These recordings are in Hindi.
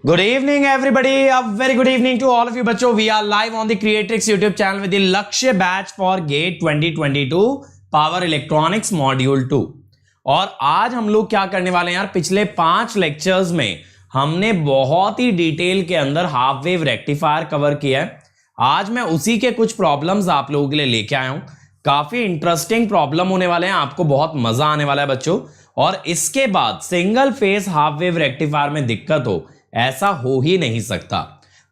Good evening, everybody. A very good evening to all of you, बच्चों. We are live on the Creatrix YouTube channel with the लक्ष्य batch for GATE 2022 Power Electronics Module 2. और आज हम लोग क्या करने वाले हैं यार, पिछले 5 लेक्चर्स में हमने बहुत ही डिटेल के अंदर हाफ वेव रेक्टिफायर कवर किया है. आज मैं उसी के कुछ प्रॉब्लम्स आप लोगों के लिए लेके आया हूं. काफी इंटरेस्टिंग प्रॉब्लम होने वाले हैं, आपको बहुत मजा आने वाला है बच्चों. और इसके बाद single phase half wave rectifier में दिक्कत हो, ऐसा हो ही नहीं सकता.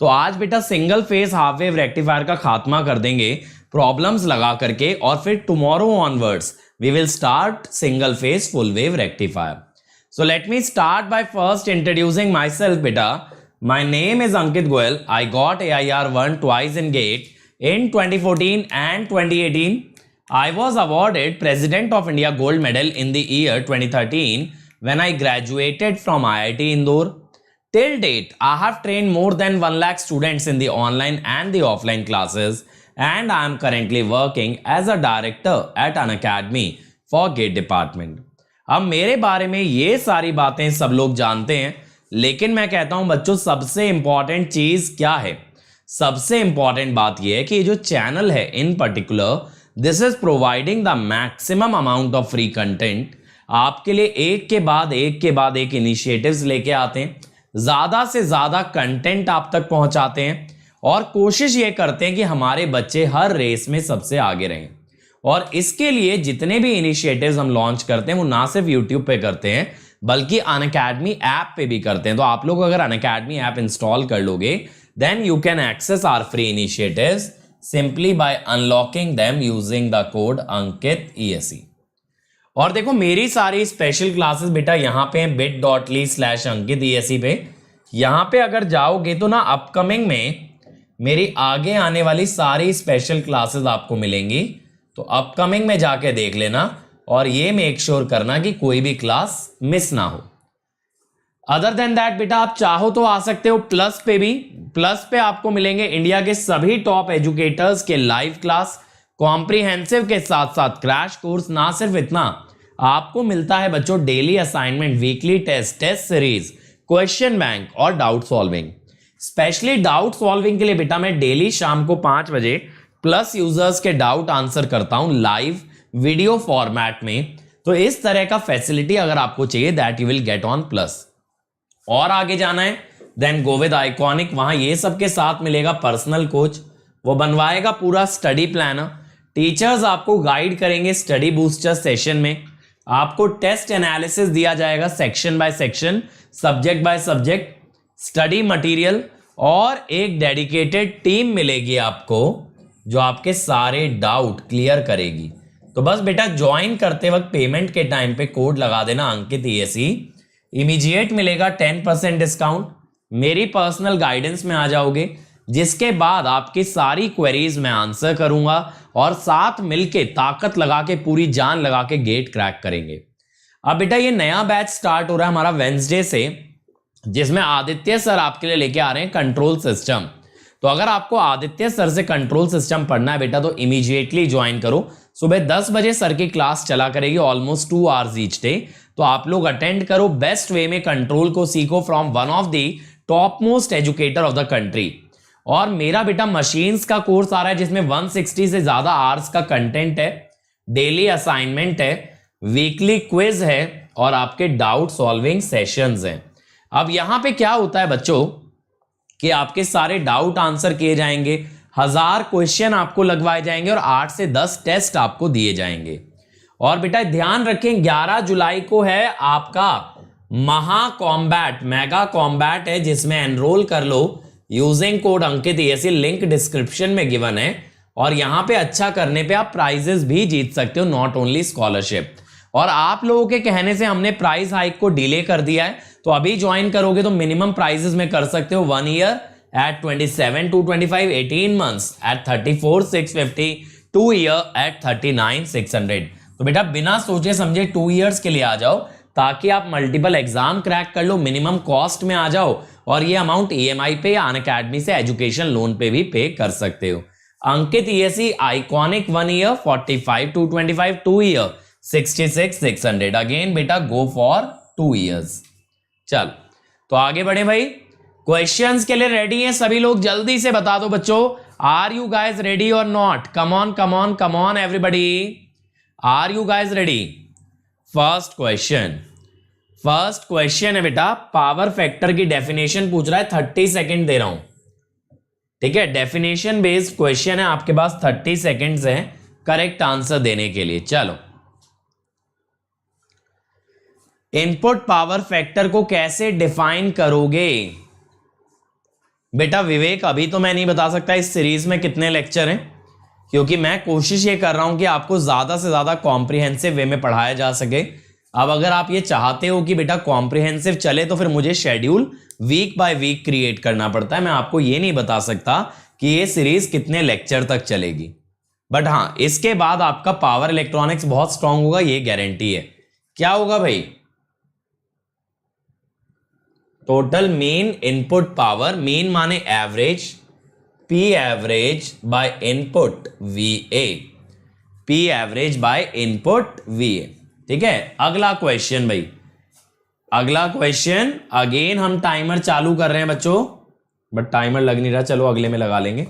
तो आज बेटा single phase half wave rectifier का खात्मा कर देंगे प्रॉब्लम्स लगा करके, और फिर tomorrow onwards we will start single phase full wave rectifier. So let me start by first introducing myself. बेटा my name is Ankit Goyal. I got AIR 1 twice in GATE in 2014 and 2018. I was awarded President of India Gold Medal in the year 2013 when I graduated from IIT Indore. Till date, I have trained more than 1 lakh students in the online and the offline classes, and I am currently working as a director at an academy for GATE department. अब मेरे बारे में ये सारी बातें सब लोग जानते हैं, लेकिन मैं कहता हूं बच्चों सबसे इंपॉर्टेंट चीज क्या है? सबसे इंपॉर्टेंट बात यह है कि ये जो चैनल है इन particular, this is providing the maximum amount of free content. आपके लिए एक के बाद एक इनिशिएटिव्स लेके आते हैं, ज्यादा से ज्यादा कंटेंट आप तक पहुंचाते हैं, और कोशिश ये करते हैं कि हमारे बच्चे हर रेस में सबसे आगे रहें. और इसके लिए जितने भी इनिशिएटिव्स हम लॉन्च करते हैं वो ना सिर्फ यूट्यूब पे करते हैं बल्कि अनअकैडमी ऐप पे भी करते हैं. तो आप लोग अगर अनअकैडमी ऐप इंस्टॉल कर लोगे then you can access our free initiatives simply by unlocking them using the code Ankit ESE. और देखो मेरी सारी स्पेशल क्लासेस बेटा यहाँ पे हैं bit.ly/अंकित ESE पे. यहाँ पे अगर जाओगे तो ना अपकमिंग में मेरी आगे आने वाली सारी स्पेशल क्लासेस आपको मिलेंगी. तो अपकमिंग में जाके देख लेना और ये मेक श्योर करना कि कोई भी क्लास मिस ना हो. अदर देन दैट बेटा आप चाहो तो आ सकते हो प्लस पे भी. प्लस पे आपको मिलेंगे इंडिया के सभी टॉप एजुकेटर्स के लाइव क्लास, कॉम्प्रिहेंसिव के साथ साथ क्रैश कोर्स. ना सिर्फ इतना, आपको मिलता है बच्चों daily assignment, weekly test series, question bank और doubt solving. Specially doubt solving के लिए बेटा मैं डेली शाम को 5 बजे प्लस यूजर्स के डाउट आंसर करता हूं लाइव वीडियो फॉर्मेट में. तो इस तरह का फैसिलिटी अगर आपको चाहिए that you will get on plus. और आगे जाना है देन गो विद आइकॉनिक. वहां ये सबके साथ मिलेगा पर्सनल कोच, वो बनवाएगा पूरा स्टडी प्लानर. टीचर्स आपको गाइड करेंगे स्टडी बूस्टर सेशन में. आपको टेस्ट एनालिसिस दिया जाएगा section by section, subject by subject, study material, और एक डेडिकेटेड टीम मिलेगी आपको जो आपके सारे डाउट क्लियर करेगी. तो बस बेटा ज्वाइन करते वक्त पेमेंट के टाइम पे कोड लगा देना अंकित ESE. इमीडिएट मिलेगा 10% डिस्काउंट. मेरी पर्सनल गाइडेंस में आ जाओगे, जिसके बाद आपकी सारी क्वेरीज मैं आंसर करूंगा और साथ मिलके ताकत लगा के पूरी जान लगा के गेट क्रैक करेंगे. अब बेटा ये नया बैच स्टार्ट हो रहा है हमारा वेंसडे से, जिसमें आदित्य सर आपके लिए लेके आ रहे हैं कंट्रोल सिस्टम. तो अगर आपको आदित्य सर से कंट्रोल सिस्टम पढ़ना है बेटा तो इमीडिएटली ज्वाइन करो. सुबह 10 बजे सर की क्लास चला करेगी, ऑलमोस्ट 2 आवर्स ईच डे. तो आप लोग अटेंड करो, बेस्ट वे में कंट्रोल को सीखो from one of the top most educator of the country. और मेरा बेटा मशीन्स का कोर्स आ रहा है जिसमें 160 से ज्यादा आवर्स का कंटेंट है, डेली असाइनमेंट है, वीकली क्विज है और आपके डाउट सॉल्विंग सेशंस हैं. अब यहां पे क्या होता है बच्चों कि आपके सारे डाउट आंसर किए जाएंगे, 1000 क्वेश्चन आपको लगवाए जाएंगे और 8 से 10 टेस्ट आपको दिए जाएंगे. और बेटा ध्यान रखें 11 जुलाई को है आपका महा कॉम्बैट, मेगा कॉम्बैट है, जिसमें एनरोल कर लो using code Ankit ESE. Link description में गिवन है. और यहां पे अच्छा करने पे आप प्राइजेस भी जीत सकते हो, नॉट ओनली स्कॉलरशिप. और आप लोगों के कहने से हमने प्राइस हाइक को डिले कर दिया है, तो अभी ज्वाइन करोगे तो मिनिमम प्राइजेस में कर सकते हो 1 year at 27,225, 18 months at 34,650, 2 year at 39,600. तो बेटा बिना सोचे समझे 2 इयर्स के लिए आ जाओ ताकि आप मल्टीपल एग्जाम क्रैक कर लो, मिनिमम कॉस्ट में आ जाओ, और ये अमाउंट EMI पे या अनअकैडमी से एजुकेशन लोन पे भी पे कर सकते हो. अंकित ESE iconic 1 year 45,225, 2 year 66,600. Again बेटा गो फॉर 2 इयर्स. चल तो आगे बढ़े भाई. क्वेश्चंस के लिए रेडी हैं सभी लोग? जल्दी से बता दो बच्चों, आर यू गाइज रेडी और not? Come on come on come on everybody, are you guys ready? First question है बेटा, पावर फैक्टर की डेफिनेशन पूछ रहा है, 30 सेकेंड दे रहा हूं, ठीक है? डेफिनेशन बेस्ड क्वेश्चन है, आपके पास 30 सेकेंड्स है करेक्ट आंसर देने के लिए। चलो, इनपुट पावर फैक्टर को कैसे डिफाइन करोगे? बेटा विवेक अभी तो मैं नहीं बता सकता इस सीरीज में कितने लेक्चर हैं, क्योंकि मैं कोशिश ये कर रहा हूं कि आपको ज्यादा से ज्यादा कॉम्प्रिहेंसिव वे में पढ़ाया जा सके। अब अगर आप ये चाहते हो कि बेटा कॉम्प्रिहेंसिव चले तो फिर मुझे schedule week by week create करना पड़ता है। मैं आपको ये नहीं बता सकता कि ये सीरीज कितने लेक्चर तक चलेगी, बट हाँ इसके बाद आपका पावर इलेक्ट्रॉनिक्स बहुत स्ट्रांग होगा, ये गारंटी है। क्या होगा भाई? Total mean input power, mean माने average, P average by input VA, P average by input VA, ठीक है? अगला क्वेश्चन भाई, अगला क्वेश्चन, अगेन हम टाइमर चालू कर रहे हैं बच्चों, बट टाइमर लग नहीं रहा, चलो अगले में लगा लेंगे।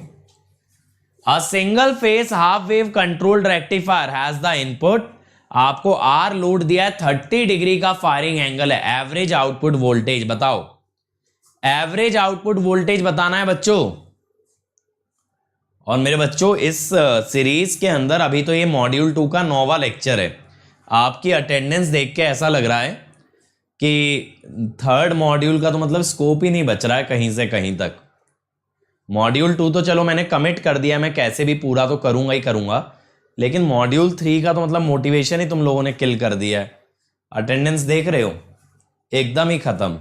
A single phase half wave controlled rectifier has the input, आपको आर लोड दिया है, 30 डिग्री का फायरिंग एंगल है, एवरेज आउटपुट वोल्टेज बताओ, एवरेज आउटपुट वोल्टेज बताना है बच्चों। और मेरे बच्चों इस सीरीज के अंदर अभी तो ये मॉड्यूल 2 का 9वां लेक्चर है, आपकी अटेंडेंस देख के ऐसा लग रहा है कि थर्ड मॉड्यूल का तो मतलब स्कोप ही नहीं बच रहा है कहीं से कहीं तक। मॉड्यूल 2 तो चलो मैंने कमिट कर दिया, मैं कैसे भी पूरा तो करूंगा ही करूंगा, लेकिन मॉड्यूल 3 का तो मतलब मोटिवेशन ही तुम लोगों ने किल कर दिया है। अटेंडेंस देख रहे हो एकदम ही खत्म।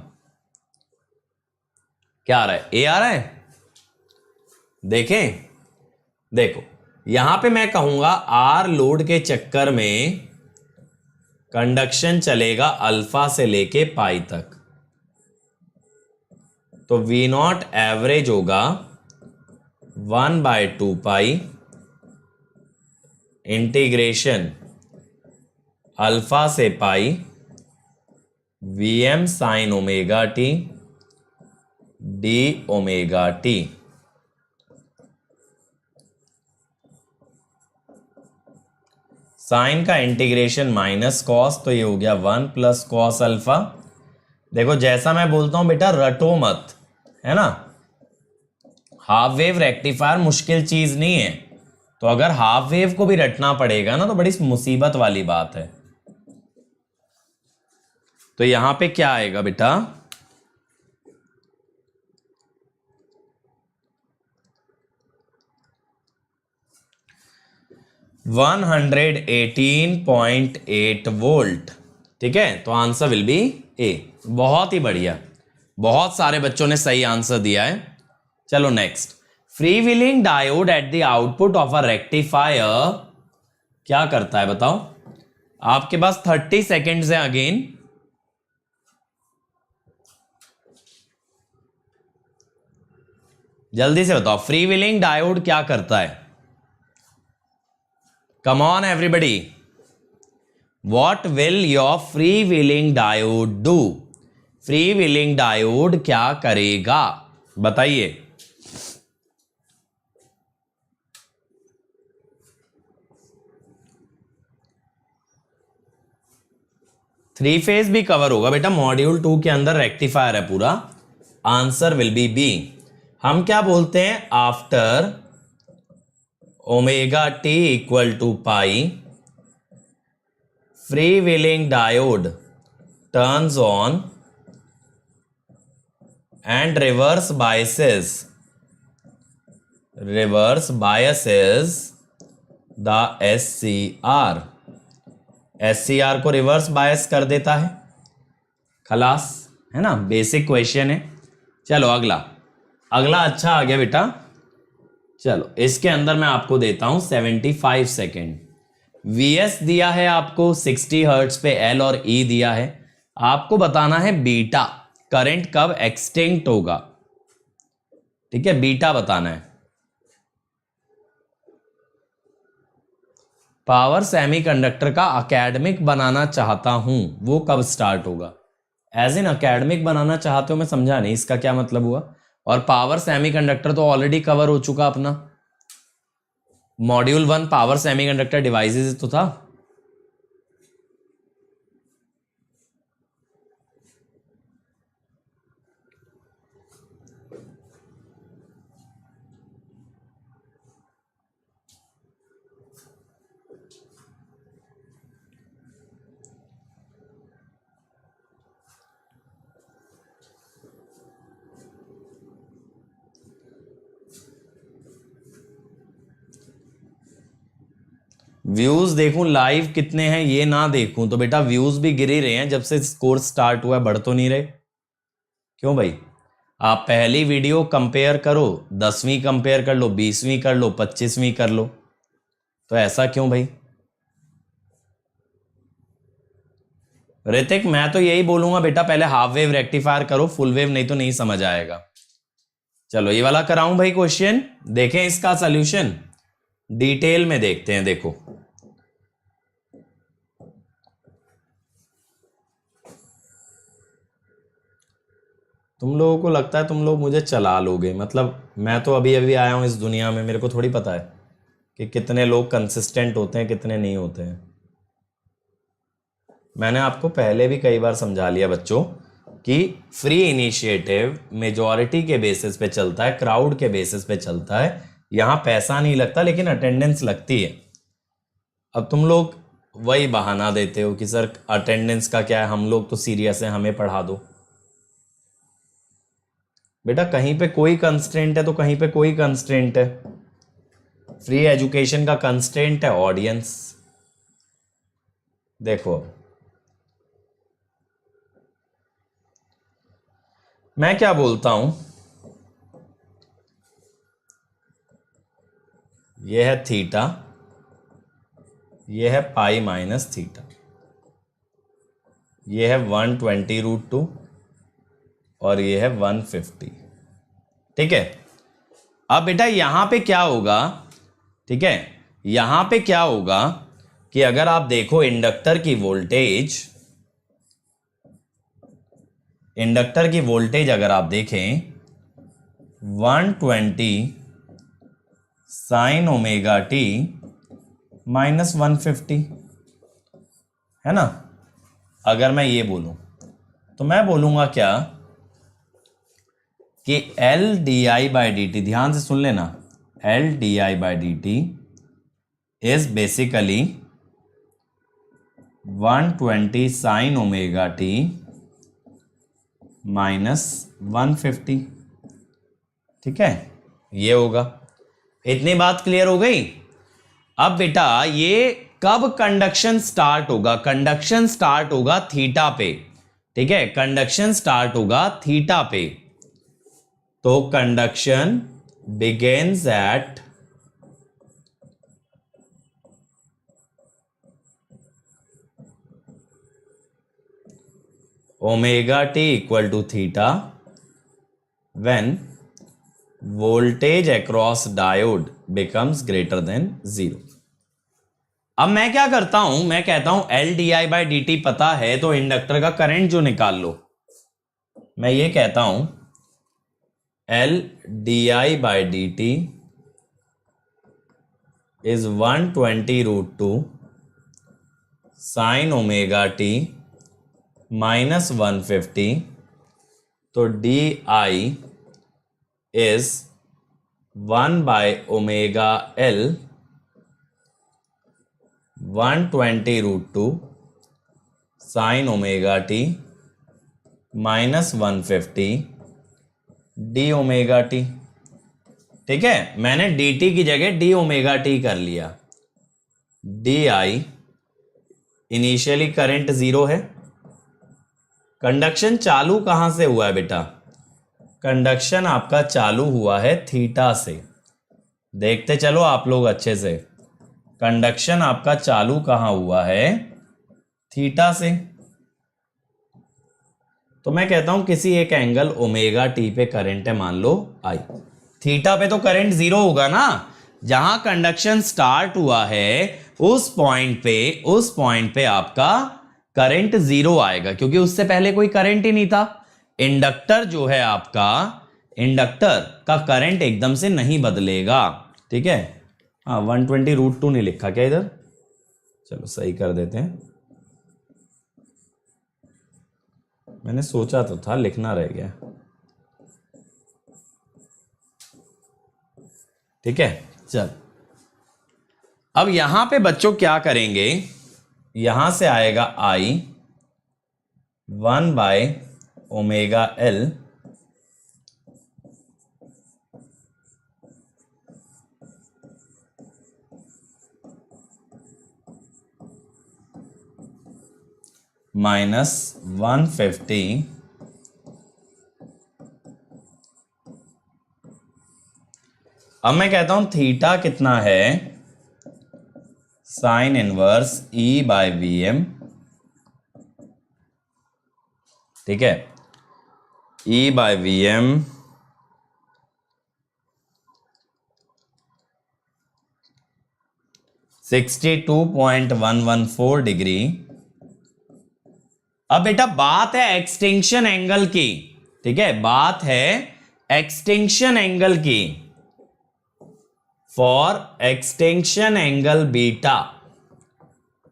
क्या आ रहा है? ए आ रहा है, देखें, देखो यहां पे मैं कहूंगा आर लोड के चक्कर में कंडक्शन चलेगा अल्फा से लेके पाई तक, तो वी नॉट एवरेज होगा 1/2 पाई इंटीग्रेशन अल्फा से pi Vm sine omega t d omega t. Sine का इंटीग्रेशन माइनस कॉस, तो ये हो गया 1 प्लस कॉस अल्फा। देखो जैसा मैं बोलता हूं बेटा रटो मत, है ना? हाफ वेव रेक्टिफायर मुश्किल चीज नहीं है, तो अगर हाफ वेव को भी रटना पड़ेगा ना तो बड़ी मुसीबत वाली बात है। तो यहां पे क्या आएगा बेटा? $118.8 वोल्ट, ठीक है? तो आंसर विल बी ए। बहुत ही बढ़िया, बहुत सारे बच्चों ने सही आंसर दिया है। चलो next, free wheeling diode at the output of a rectifier क्या करता है बताओ? आपके पास 30 सेकेंड्स है अगेन। जल्दी से बताओ, फ्री व्हीलिंग डायोड क्या करता है? Come on everybody, what will your freewheeling diode do? freewheeling diode क्या करेगा बताइए? थ्री फेज भी कवर होगा बेटा, मॉड्यूल 2 के अंदर रेक्टिफायर है पूरा। Answer will be B. हम क्या बोलते हैं? After omega T equal to pi, free wheeling diode turns on and reverses बायसेस द SCR। SCR को रिवर्स बायस कर देता है, खलास, है ना? बेसिक क्वेश्चन है। चलो अगला अच्छा आ गया बेटा। चलो इसके अंदर मैं आपको देता हूं 75 सेकेंड। VS दिया है आपको 60 हर्ट्ज पे, L और E दिया है। आपको बताना है बीटा, करंट कब एक्सटिंक्ट होगा, ठीक है? बीटा बताना है। पावर सेमीकंडक्टर का एकेडमिक बनाना चाहता हूं, वो कब स्टार्ट होगा? एज इन एकेडमिक बनाना चाहते हो, मैं समझा नहीं इसका क्या मतलब हुआ। और पावर सेमीकंडक्टर तो ऑलरेडी कवर हो चुका अपना, मॉड्यूल 1 पावर सेमीकंडक्टर डिवाइसेस तो था। व्यूज देखूं लाइव कितने हैं ये ना देखूं तो बेटा व्यूज भी गिर ही रहे हैं जब से कोर्स स्टार्ट हुआ है, बढ़ तो नहीं रहे। क्यों भाई? आप पहली वीडियो कंपेयर करो, 10वीं कंपेयर कर लो, 20वीं कर लो, 25वीं कर लो, तो ऐसा क्यों भाई? ऋतिक मैं तो यही बोलूंगा बेटा पहले हाफ वेव रेक्टिफायर करो, फुल वेव नहीं तो नहीं समझ आएगा। चलो ये वाला कराऊं भाई क्वेश्चन, देखें इसका सॉल्यूशन डिटेल में देखते हैं। देखो तुम लोगों को लगता है तुम लोग मुझे चला लोगे, मतलब मैं तो अभी अभी आया हूं इस दुनिया में, मेरे को थोड़ी पता है कि कितने लोग कंसिस्टेंट होते हैं कितने नहीं होते हैं। मैंने आपको पहले भी कई बार समझा लिया बच्चों कि फ्री इनिशिएटिव मेजॉरिटी के बेसिस पे चलता है, क्राउड के बेसिस पे चलता है, यहां पैसा नहीं लगता लेकिन अटेंडेंस लगती है। अब तुम लोग वही बहाना देते हो कि सर अटेंडेंस का क्या है, हम लोग तो सीरियस है, हमें पढ़ा दो। बेटा कहीं पे कोई कंस्ट्रेंट है तो कहीं पे कोई कंस्ट्रेंट है। फ्री एजुकेशन का कंस्ट्रेंट है ऑडियंस। देखो मैं क्या बोलता हूं, यह है थीटा, यह है पाई माइनस थीटा, यह है 120√2 और यह है 150। ठीक है, अब बेटा यहां पे क्या होगा, ठीक है, यहां पे क्या होगा कि अगर आप देखो इंडक्टर की वोल्टेज अगर आप देखें 120 साइन ओमेगा टी माइनस 150 है ना। अगर मैं ये बोलूं तो मैं बोलूंगा क्या कि L D I by D T, ध्यान से सुन लेना, L D I by D T is basically 120 sign omega T minus 150। ठीक है, ये होगा। इतनी बात क्लियर हो गई। अब बेटा ये कब कंडक्शन स्टार्ट होगा? कंडक्शन स्टार्ट होगा थीटा पे। ठीक है, कंडक्शन स्टार्ट होगा थीटा पे, तो conduction begins at omega T equal to theta when voltage across diode becomes greater than 0। अब मैं क्या करता हूं, मैं कहता हूं L D I by D T पता है तो इंडक्टर का करंट जो निकाल लो। मैं ये कहता हूं L D I by D T is 120√2 sine omega T minus 150, तो डी आई इज 1/ओमेगा L 120√2 sine omega T minus 150 D omega T. ठीक है, मैंने डी टी की जगह डी ओमेगा टी कर लिया। डी आई इनिशियली करंट 0 है। कंडक्शन चालू कहां से हुआ है बेटा? कंडक्शन आपका चालू हुआ है थीटा से। देखते चलो आप लोग अच्छे से, कंडक्शन आपका चालू कहां हुआ है? थीटा से। तो मैं कहता हूं किसी एक एंगल ओमेगा टी पे करंट है, मान लो आई। थीटा पे तो करंट 0 होगा ना, जहां कंडक्शन स्टार्ट हुआ है उस पॉइंट पे आपका करंट जीरो आएगा क्योंकि उससे पहले कोई करंट ही नहीं था। इंडक्टर जो है आपका, इंडक्टर का करंट एकदम से नहीं बदलेगा, ठीक है। हाँ 120√2 नहीं लिखा क्या इधर, चलो सही कर देते हैं, मैंने सोचा तो था लिखना रह गया, ठीक है। चल अब यहां पे बच्चों क्या करेंगे, यहां से आएगा I 1/ωL -150 अब मैं कहता हूं थीटा कितना है, साइन इनवर्स E/VM, ठीक है। E/VM 62.114 degree. अब बेटा बात है एक्सटिंक्शन एंगल की, ठीक है, बात है एक्सटिंक्शन एंगल की, फॉर एक्सटिंक्शन एंगल बीटा।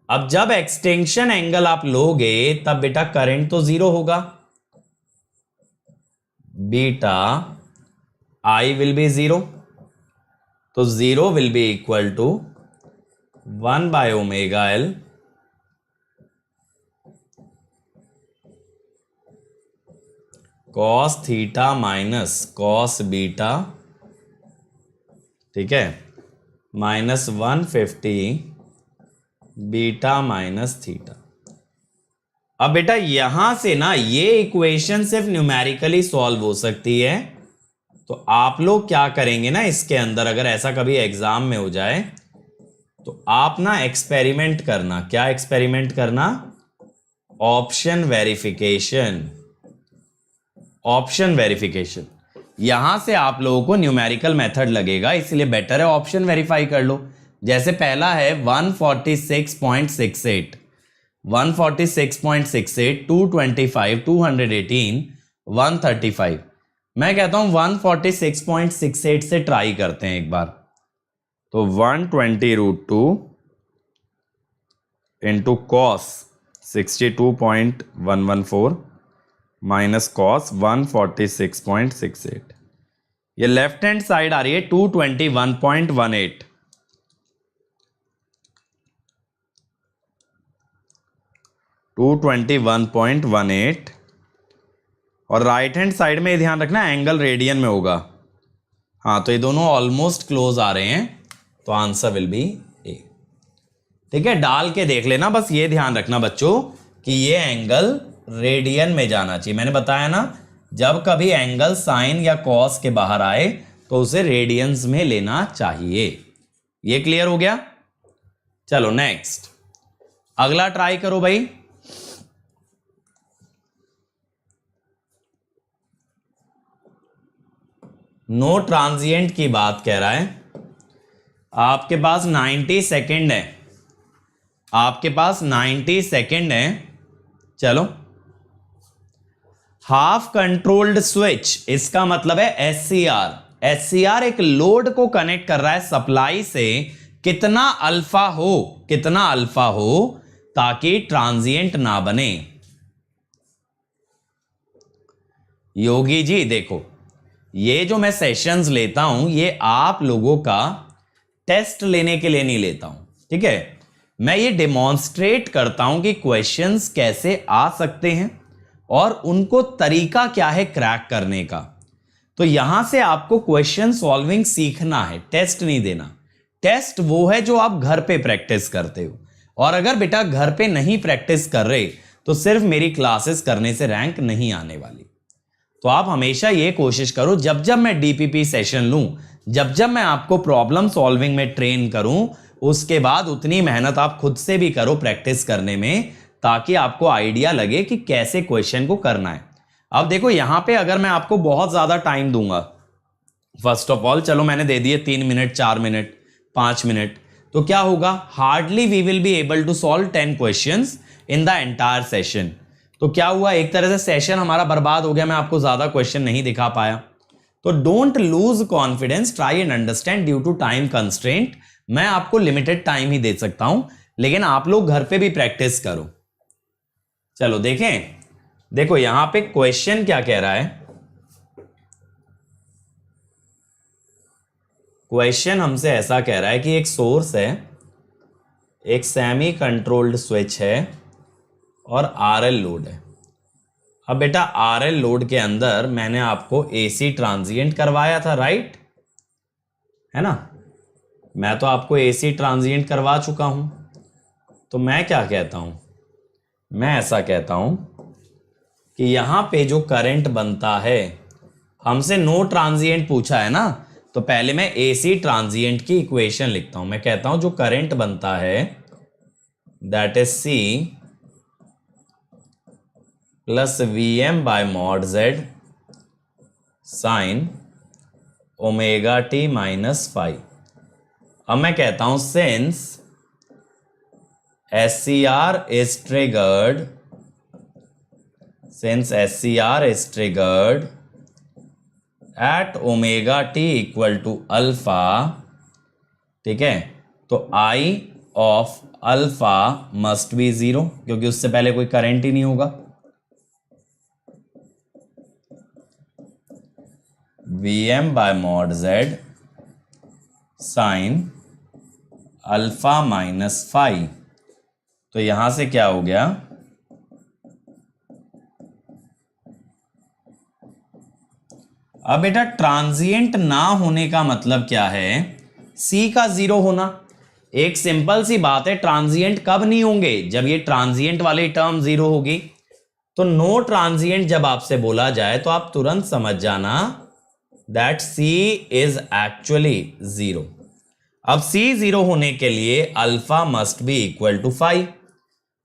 अब जब एक्सटिंक्शन एंगल आप लोगे तब बेटा करंट तो जीरो होगा, beta I will be zero, तो zero will be equal to 1/ωL cos theta minus cos beta, ठीक है, -150 बीटा माइनस थीटा। अब बेटा यहां से ना ये इक्वेशन सिर्फ न्यूमेरिकली सॉल्व हो सकती है, तो आप लोग क्या करेंगे ना, इसके अंदर अगर ऐसा कभी एग्जाम में हो जाए तो आप ना एक्सपेरिमेंट करना, क्या एक्सपेरिमेंट करना, ऑप्शन वेरिफिकेशन, ऑप्शन वेरिफिकेशन। यहां से आप लोगों को न्यूमेरिकल मेथड लगेगा, इसलिए बेटर है ऑप्शन वेरीफाई कर लो। जैसे पहला है 146.68, 146.68, 225, 218, 135। मैं कहता हूं 146.68 से ट्राई करते हैं एक बार, तो 120√2 इंटू कॉस 62.114 माइनस कॉस 146.68, ये लेफ्ट हैंड साइड आ रही है 221.18, 221.18, और राइट हैंड साइड में ध्यान रखना एंगल रेडियन में होगा। हाँ तो ये दोनों ऑलमोस्ट क्लोज आ रहे हैं, तो आंसर विल बी ए, ठीक है। डाल के देख लेना, बस ये ध्यान रखना बच्चों कि ये एंगल रेडियन में जाना चाहिए। मैंने बताया ना, जब कभी एंगल साइन या कॉस के बाहर आए तो उसे रेडियंस में लेना चाहिए। ये क्लियर हो गया। चलो नेक्स्ट, अगला ट्राई करो भाई। नो ट्रांजिएंट की बात कह रहा है, आपके पास 90 सेकेंड है, आपके पास 90 सेकेंड है। चलो, हाफ कंट्रोल्ड स्विच, इसका मतलब है एससीआर। एससीआर एक लोड को कनेक्ट कर रहा है सप्लाई से, कितना अल्फा हो, कितना अल्फा हो ताकि ट्रांजिएंट ना बने। योगी जी देखो, ये जो मैं सेशंस लेता हूं ये आप लोगों का टेस्ट लेने के लिए नहीं लेता हूं, ठीक है। मैं ये डेमोन्स्ट्रेट करता हूं कि क्वेश्चंस कैसे आ सकते हैं और उनको तरीका क्या है क्रैक करने का। तो यहां से आपको क्वेश्चन सॉल्विंग सीखना है, टेस्ट नहीं देना। टेस्ट वो है जो आप घर पे प्रैक्टिस करते हो, और अगर बेटा घर पे नहीं प्रैक्टिस कर रहे तो सिर्फ मेरी क्लासेस करने से रैंक नहीं आने वाली। तो आप हमेशा ये कोशिश करो, जब जब मैं डीपीपी सेशन लूं, जब जब मैं आपको प्रॉब्लम सॉल्विंग में ट्रेन करूं, उसके बाद उतनी मेहनत आप खुद से भी करो प्रैक्टिस करने में, ताकि आपको आइडिया लगे कि कैसे क्वेश्चन को करना है। अब देखो यहां पे अगर मैं आपको बहुत ज्यादा टाइम दूंगा, फर्स्ट ऑफ ऑल चलो मैंने दे दिए 3 मिनट, 4 मिनट, 5 मिनट, तो क्या होगा, hardly we will be able to solve 10 questions in the entire session. तो क्या हुआ, एक तरह से सेशन हमारा बर्बाद हो गया, मैं आपको ज्यादा क्वेश्चन नहीं दिखा पाया। तो don't lose confidence, try and understand due to time constraint. मैं आपको लिमिटेड टाइम ही दे सकता हूं, लेकिन आप लोग घर पे भी प्रैक्टिस करो। चलो देखें, देखो यहां पे क्वेश्चन क्या कह रहा है। क्वेश्चन हमसे ऐसा कह रहा है कि एक सोर्स है, एक सेमी कंट्रोल्ड स्विच है और आरएल लोड है। अब बेटा आरएल लोड के अंदर मैंने आपको एसी ट्रांजिएंट करवाया था, राइट है ना। मैं तो आपको एसी ट्रांजिएंट करवा चुका हूं। तो मैं क्या कहता हूं, मैं ऐसा कहता हूं कि यहां पे जो करंट बनता है, हमसे नो ट्रांजिएंट पूछा है ना, तो पहले मैं एसी ट्रांजिएंट की इक्वेशन लिखता हूं। मैं कहता हूं जो करंट बनता है that is C plus VM by mod Z sine omega T minus five. अब मैं कहता हूं since SCR is triggered, since SCR is triggered at omega t equal to alpha, ठीक है, तो I of alpha must be 0, क्योंकि उससे पहले कोई करंट ही नहीं होगा। Vm by mod Z sin alpha minus five. तो यहां से क्या हो गया, अब बेटा ट्रांजिएंट ना होने का मतलब क्या है, सी का जीरो होना। एक सिंपल सी बात है, ट्रांजिएंट कब नहीं होंगे, जब ये ट्रांजिएंट वाली टर्म जीरो होगी। तो नो ट्रांजिएंट जब आपसे बोला जाए तो आप तुरंत समझ जाना that C is actually zero. अब सी जीरो होने के लिए alpha must be equal to 5।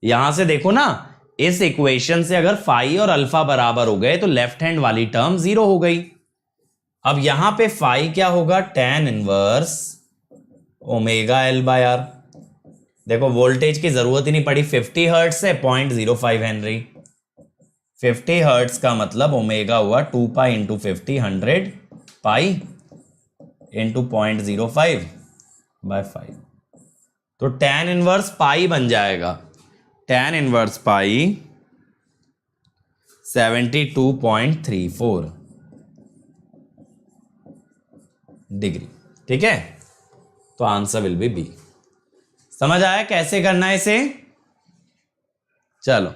यहां से देखो ना, इस इक्वेशन से अगर फाई और अल्फा बराबर हो गए तो लेफ्ट हैंड वाली टर्म जीरो हो गई। अब यहां पे फाई क्या होगा, tan inverse omega L by R. देखो वोल्टेज की जरूरत ही नहीं पड़ी, 50 हर्ट्ज से 0.05 हेनरी। 50 हर्ट्ज का मतलब ओमेगा हुआ 2 pi into 50, 100 pi into 0.05 by 5। तो tan इनवर्स पाई बन जाएगा, tan इनवर्स पाई 72.34 डिग्री, ठीक है। तो आंसर विल बी बी। समझ आया कैसे करना है इसे। चलो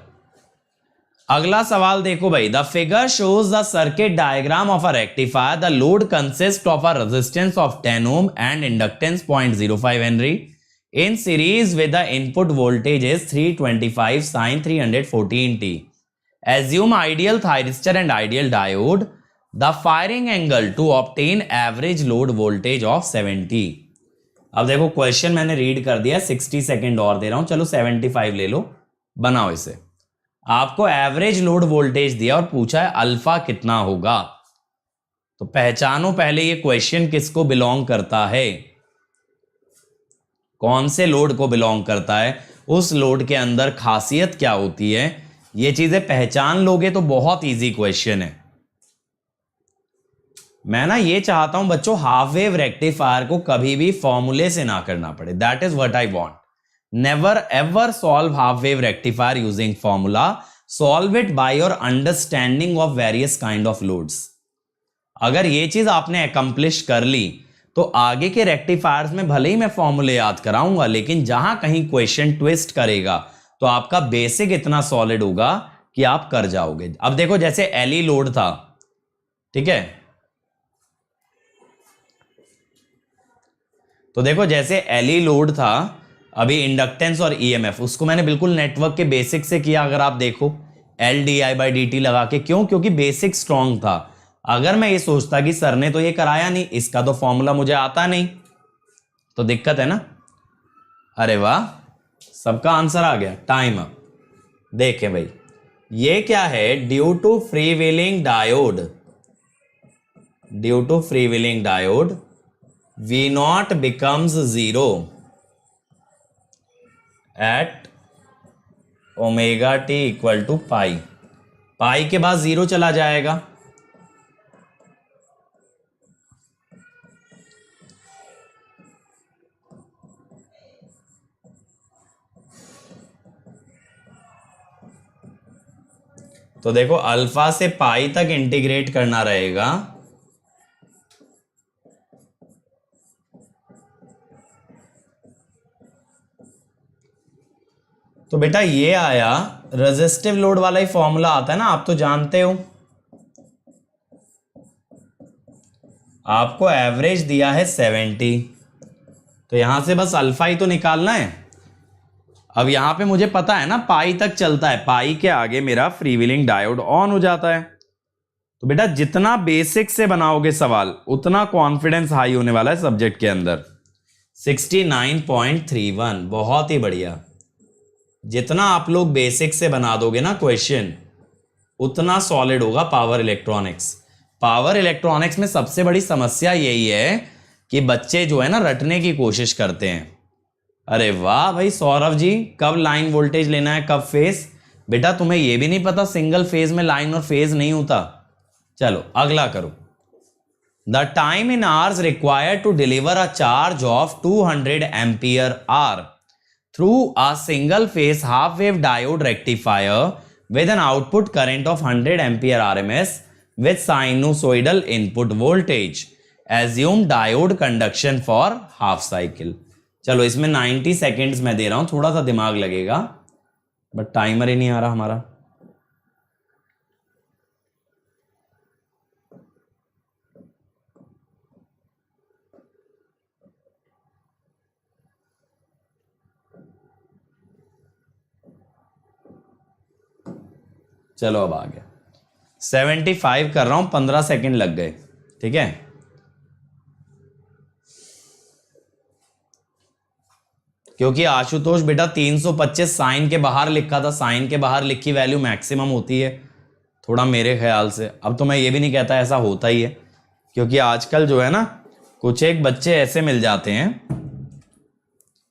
अगला सवाल देखो भाई, the figure shows the circuit diagram of a rectifier, the load consist of a resistance of 10 ohm and inductance 0.05 Henry in series with the input voltage is 325 sin 314t. Assume ideal thyristor and ideal diode. The firing angle to obtain average load voltage of 70. अब देखो क्वेश्चन मैंने रीड कर दिया, 60 सेकेंड और दे रहा हूं, चलो 75 ले लो, बनाओ इसे। आपको एवरेज लोड वोल्टेज दिया और पूछा है अल्फा कितना होगा। तो पहचानो पहले ये क्वेश्चन किसको बिलोंग करता है, कौन से लोड को बिलोंग करता है, उस लोड के अंदर खासियत क्या होती है, ये चीजें पहचान लोगे तो बहुत इजी क्वेश्चन है। मैं ना ये चाहता हूं बच्चों हाफ वेव रेक्टिफायर को कभी भी फॉर्मूले से ना करना पड़े, that is what I want. Never ever solve half wave rectifier using formula, solve it by your understanding of various kind of loads. अगर ये चीज आपने अकम्प्लिश कर ली तो आगे के रेक्टिफायर्स में भले ही मैं फॉर्मूले याद कराऊंगा, लेकिन जहां कहीं क्वेश्चन ट्विस्ट करेगा तो आपका बेसिक इतना सॉलिड होगा कि आप कर जाओगे। अब देखो जैसे एलई लोड था, ठीक है, तो देखो जैसे एलई लोड था, अभी इंडक्टेंस और ईएमएफ उसको मैंने बिल्कुल नेटवर्क के बेसिक से किया। अगर आप देखो LdI/dt लगा के, क्यों, क्योंकि बेसिक स्ट्रांग था। अगर मैं ये सोचता कि सर ने तो ये कराया नहीं, इसका तो फॉर्मूला मुझे आता नहीं, तो दिक्कत है ना। अरे वाह, सबका आंसर आ गया। Time up. देखें भाई ये क्या है, due to freewheeling diode, due to freewheeling diode V0 becomes 0 at omega T equal to pi, pi के बाद 0 चला जाएगा, तो देखो अल्फा से पाई तक इंटीग्रेट करना रहेगा, तो बेटा ये आया, रेजिस्टिव लोड वाला ही फॉर्मूला आता है ना, आप तो जानते हो। आपको एवरेज दिया है 70, तो यहां से बस अल्फा ही तो निकालना है। अब यहां पे मुझे पता है ना पाई तक चलता है, पाई के आगे मेरा फ्रीव्हीलिंग डायोड ऑन हो जाता है। तो बेटा जितना बेसिक से बनाओगे सवाल उतना कॉन्फिडेंस हाई होने वाला है सब्जेक्ट के अंदर। 69.31, बहुत ही बढ़िया। जितना आप लोग बेसिक से बना दोगे ना क्वेश्चन, उतना सॉलिड होगा पावर इलेक्ट्रॉनिक्स। पावर इलेक्ट्रॉनिक्स में सबसे बड़ी समस्या यही है कि बच्चे जो है ना रटने की कोशिश करते हैं। अरे वाह भाई सौरभ जी, कब लाइन वोल्टेज लेना है कब फेज, बेटा तुम्हें यह भी नहीं पता सिंगल फेज में लाइन और फेज नहीं होता। चलो अगला करो। The time in hours required to deliver a charge of 200 ampere hour through a single phase half wave diode rectifier with an output current of 100 ampere RMS with sinusoidal input voltage. Assume diode conduction for half cycle. चलो इसमें 90 सेकेंड्स मैं दे रहा हूं, थोड़ा सा दिमाग लगेगा, बट टाइमर ही नहीं आ रहा हमारा। चलो अब आ गया, 75 कर रहा हूं, 15 सेकेंड लग गए, ठीक है। क्योंकि आशुतोष बेटा 325 साइन के बाहर लिखा था, साइन के बाहर लिखी वैल्यू मैक्सिमम होती है थोड़ा मेरे ख्याल से। अब तो मैं ये भी नहीं कहता ऐसा होता ही है, क्योंकि आजकल जो है ना कुछ एक बच्चे ऐसे मिल जाते हैं,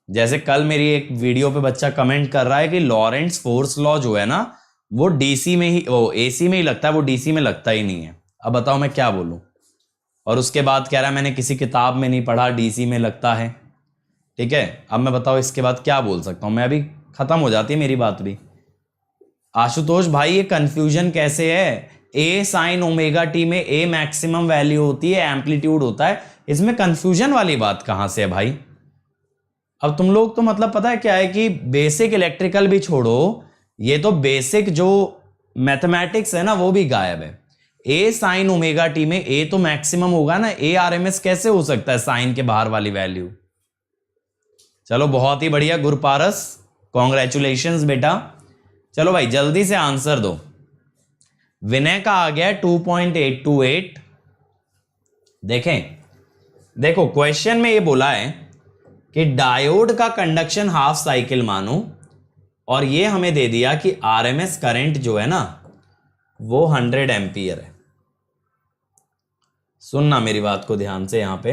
जैसे कल मेरी एक वीडियो पे बच्चा कमेंट कर रहा है कि लॉरेंट्स फोर्स लॉ जो है ना वो डीसी में ही, वो एसी में ही लगता है, वो डीसी में लगता ही नहीं है। अब बताओ मैं क्या बोलूं। और उसके बाद कह रहा है मैंने किसी किताब में नहीं पढ़ा, डीसी में लगता है। ठीक है, अब मैं बताओ इसके बाद क्या बोल सकता हूं मैं, अभी खत्म हो जाती है मेरी बात भी। आशुतोष भाई ये कंफ्यूजन कैसे है, ए साइन ओमेगा टी में ए मैक्सिमम वैल्यू होती है, एम्पलीट्यूड होता है, इसमें कंफ्यूजन वाली बात कहां से है भाई। अब तुम लोग तो मतलब पता है क्या है कि बेसिक इलेक्ट्रिकल भी छोड़ो, ये तो बेसिक जो मैथमेटिक्स है ना वो भी गायब है। ए साइन ओमेगा टी में ए तो मैक्सिमम होगा ना, ए आरएमएस कैसे हो सकता है साइन के बाहर वाली वैल्यू। चलो बहुत ही बढ़िया गुरपारस, कॉन्ग्रेचुलेशंस बेटा। चलो भाई जल्दी से आंसर दो। विनय का आ गया 2.828। देखें, देखो क्वेश्चन में ये बोला है कि डायोड का कंडक्शन हाफ साइकिल मानो, और ये हमें दे दिया कि आरएमएस करंट जो है ना वो 100 एम्पियर है। सुनना मेरी बात को ध्यान से, यहां पे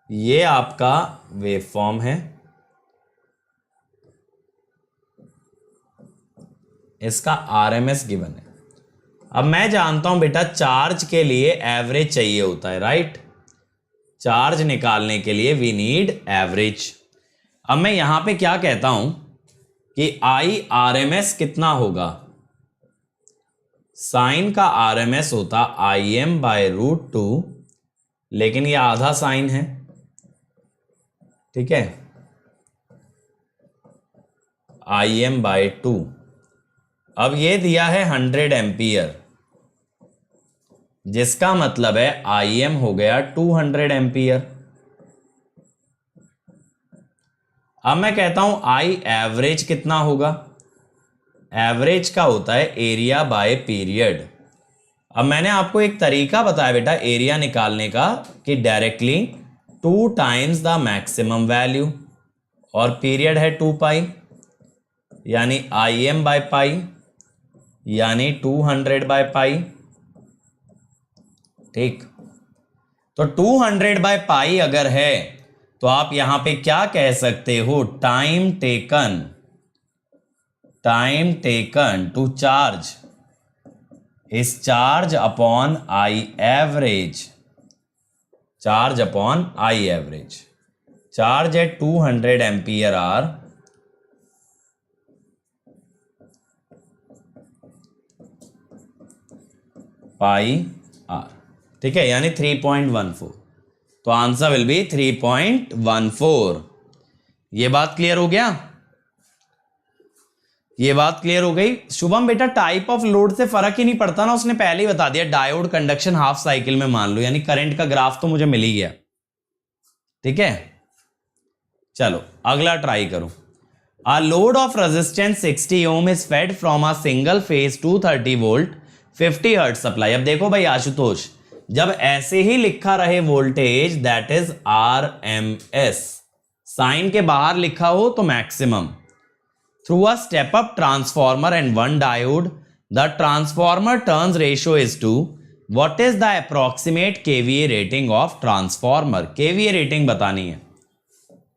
ये आपका वेवफॉर्म है, इसका आरएमएस गिवन है। अब मैं जानता हूं बेटा चार्ज के लिए एवरेज चाहिए होता है, राइट। चार्ज निकालने के लिए वी नीड एवरेज। अब मैं यहां पे क्या कहता हूं कि आई आरएमएस कितना होगा, साइन का आरएमएस होता IM/√2, लेकिन ये आधा साइन है, ठीक है, IM/2। अब ये दिया है 100 एम्पियर, जिसका मतलब है IM हो गया 200 एम्पियर। अब मैं कहता हूं आई एवरेज कितना होगा, एवरेज का होता है एरिया बाय पीरियड। अब मैंने आपको एक तरीका बताया बेटा एरिया निकालने का कि directly 2 times the maximum value, और पीरियड है 2 पाई, यानी IM/पाई यानी 200/पाई। ठीक, तो 200/पाई अगर है तो आप यहां पे क्या कह सकते हो, time taken to charge is charge upon I average, charge upon I average, charge at 200 ampere hour pi R, ठीक है, यानी 3.14। तो आंसर विल बी 3.14। ये बात क्लियर हो गया, ये बात क्लियर हो गई। शुभम बेटा टाइप ऑफ लोड से फर्क ही नहीं पड़ता ना, उसने पहले ही बता दिया, डायोड कंडक्शन हाफ साइकिल में मान लो, यानी करंट का ग्राफ तो मुझे मिल ही गया, ठीक है। चलो अगला ट्राई करो। A load of resistance 60 ohm is fed from a single phase 230 volt 50 hertz supply. अब देखो भाई आशुतोष, जब ऐसे ही लिखा रहे voltage that is RMS, sine के बाहर लिखा हो तो maximum, through a step up transformer and one diode, the transformer turns ratio is two, what is the approximate KVA rating of transformer. KVA rating बतानी है।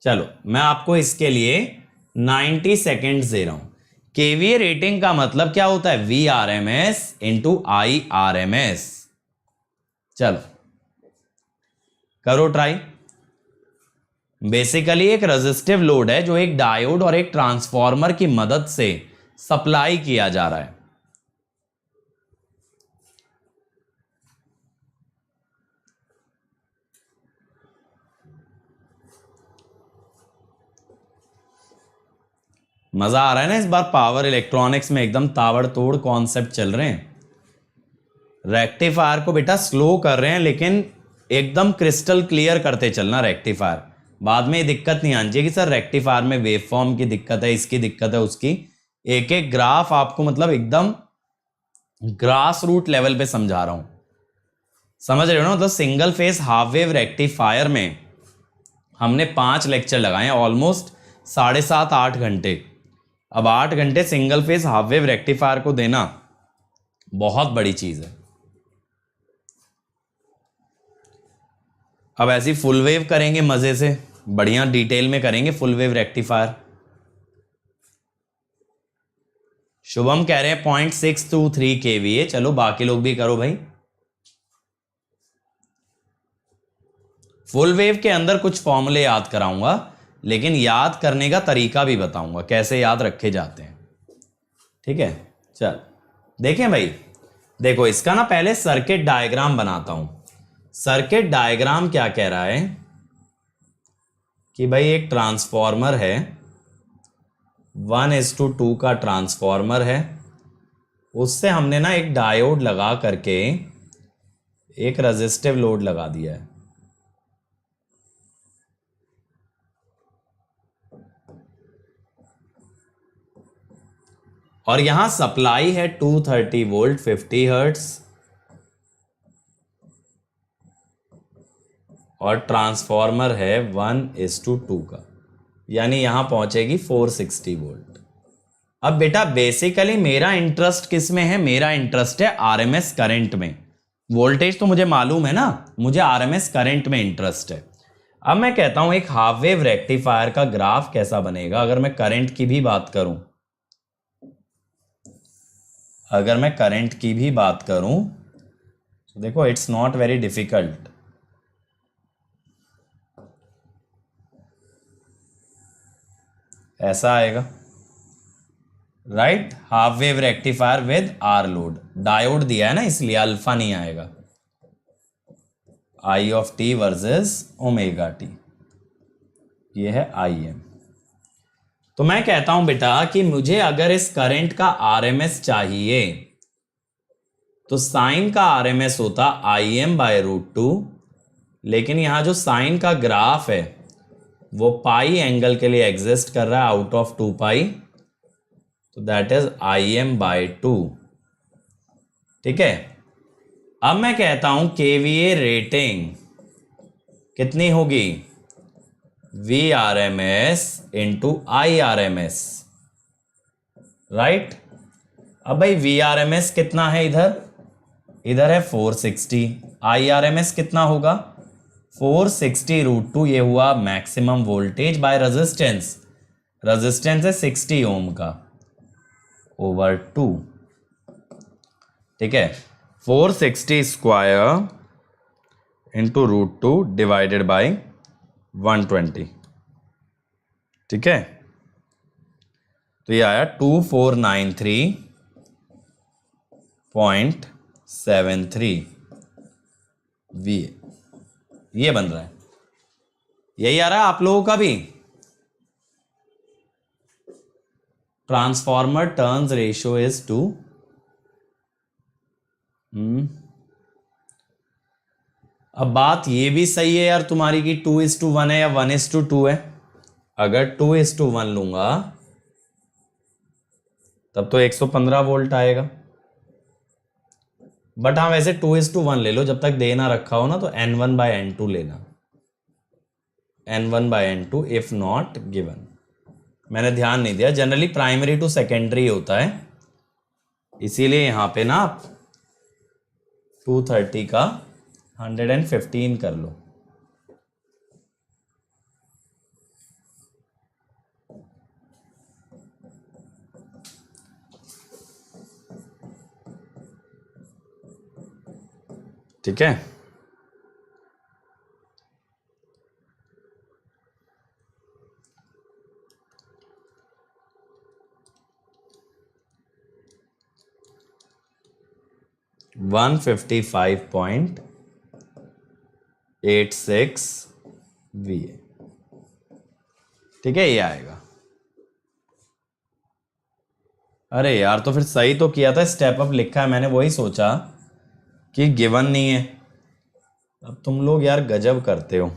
चलो मैं आपको इसके लिए 90 सेकेंड्स दे रहा हूं। केवीए रेटिंग का मतलब क्या होता है, VRMS इंटू IRMS। चलो करो ट्राई। बेसिकली एक रेजिस्टिव लोड है जो एक डायोड और एक ट्रांसफॉर्मर की मदद से सप्लाई किया जा रहा है। मजा आ रहा है ना इस बार, पावर इलेक्ट्रॉनिक्स में एकदम ताबड़तोड़ कॉन्सेप्ट चल रहे हैं। रेक्टिफायर को बेटा स्लो कर रहे हैं लेकिन एकदम क्रिस्टल क्लियर करते चलना रेक्टिफायर, बाद में ये दिक्कत नहीं आनी चाहिए कि सर रेक्टिफायर में वेवफॉर्म की दिक्कत है, इसकी दिक्कत है, उसकी। एक एक ग्राफ आपको मतलब एकदम ग्रास रूट लेवल पे समझा रहा हूं, समझ रहे हो ना। मतलब single phase half wave rectifier में हमने 5 लेक्चर लगाए हैं, ऑलमोस्ट 7.5-8 घंटे। अब 8 घंटे single phase half wave rectifier को देना बहुत बड़ी चीज है। अब ऐसी फुल वेव करेंगे मजे से, बढ़िया डिटेल में करेंगे फुल वेव रेक्टिफायर। शुभम कह रहे हैं 0.623 kVA। चलो बाकी लोग भी करो भाई। फुल वेव के अंदर कुछ फॉर्मूले याद कराऊंगा, लेकिन याद करने का तरीका भी बताऊंगा कैसे याद रखे जाते हैं, ठीक है। चल देखें भाई, देखो इसका ना पहले सर्किट डायग्राम बनाता हूं। सर्किट डायग्राम क्या कह रहा है कि भाई एक ट्रांसफॉर्मर है, 1:2 का ट्रांसफॉर्मर है, उससे हमने ना एक डायोड लगा करके एक रेजिस्टिव लोड लगा दिया है। और यहां सप्लाई है 230 वोल्ट 50 हर्ट्ज, और ट्रांसफॉर्मर है 1:2 का, यानी यहां पहुंचेगी 460 वोल्ट। अब बेटा बेसिकली मेरा इंटरेस्ट किस में है, मेरा इंटरेस्ट है आरएमएस करंट में। वोल्टेज तो मुझे मालूम है ना, मुझे आरएमएस करंट में इंटरेस्ट है। अब मैं कहता हूं एक हाफ वेव रेक्टिफायर का ग्राफ कैसा बनेगा अगर मैं करंट की भी बात करूं। अगर मैं करंट की भी बात करूं तो देखो इट्स नॉट वेरी डिफिकल्ट। ऐसा आएगा, right. Half wave rectifier with R load, diode दिया है ना इसलिए अल्फा नहीं आएगा। I of T versus omega T, ये है आई एम। तो मैं कहता हूं बेटा कि मुझे अगर इस करंट का आरएमएस चाहिए तो साइन का आरएमएस होता IM/√2, लेकिन यहां जो साइन का ग्राफ है वो पाई एंगल के लिए एग्जिस्ट कर रहा है आउट ऑफ 2 पाई, तो दैट इज IM/2, ठीक है। अब मैं कहता हूं केवीए रेटिंग कितनी होगी, VRMS इंटू IRMS, राइट। अब भाई VRMS कितना है, इधर है 460, IRMS कितना होगा 460√2 ये हुआ maximum voltage by resistance, resistance है 60 ओम का ओवर 2, ठीक है। 460 स्क्वायर इंटू √2 डिवाइडेड बाय 120, ठीक है। तो ये आया 2493.73 वी, ये बन रहा है। यही आ रहा है आप लोगों का भी। ट्रांसफॉर्मर टर्न्स रेशियो इज 2, अब बात ये भी सही है यार तुम्हारी कि 2:1 है या 1:2 है। अगर 2:1 लूंगा तब तो 115 वोल्ट आएगा, बट हाँ वैसे 2:1 ले लो, जब तक देना रखा हो ना तो N1/N2 लेना, N1/N2 इफ नॉट गिवन। मैंने ध्यान नहीं दिया, जनरली प्राइमरी टू सेकेंडरी होता है, इसीलिए यहां पे ना आप 230 का 115 कर लो। ठीक है, वन 55.86 VA, ठीक है, ये आएगा। अरे यार तो फिर सही तो किया था, स्टेप अप लिखा है मैंने, वही सोचा कि गिवन नहीं है। अब तुम लोग यार गजब करते हो,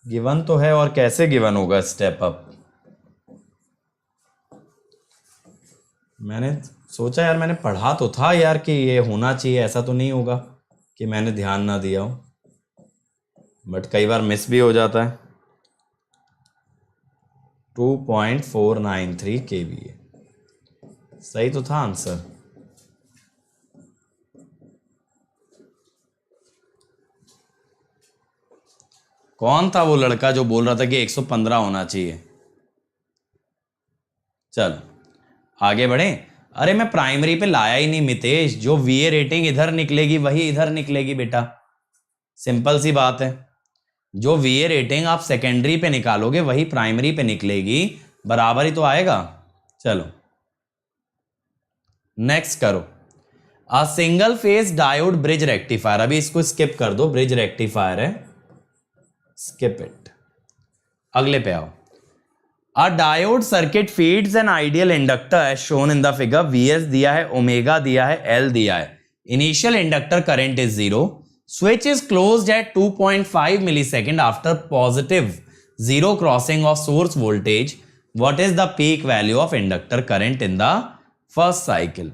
गिवन तो है और कैसे गिवन होगा स्टेप अप। मैंने सोचा यार, मैंने पढ़ा तो था यार कि ये होना चाहिए, ऐसा तो नहीं होगा कि मैंने ध्यान ना दिया हो, बट कई बार मिस भी हो जाता है। 2.493 kVA सही तो था आंसर। कौन था वो लड़का जो बोल रहा था कि 115 होना चाहिए? चल आगे बढ़े। अरे मैं प्राइमरी पे लाया ही नहीं मितेश, जो वीए रेटिंग इधर निकलेगी वही इधर निकलेगी बेटा, सिंपल सी बात है। जो वीए रेटिंग आप सेकेंडरी पे निकालोगे वही प्राइमरी पे निकलेगी, बराबर ही तो आएगा। चलो नेक्स्ट करो। अ single phase diode bridge rectifier, अभी इसको स्किप कर दो, ब्रिज रेक्टिफायर है, स्किप इट, अगले पे आओ। A diode circuit feeds an ideal inductor as shown in the figure। Vs दिया है, ओमेगा दिया है, L दिया है। Initial inductor current is 0। Switch is closed at 2.5 millisecond after positive zero crossing of source voltage। What is the peak value of inductor current in the first cycle?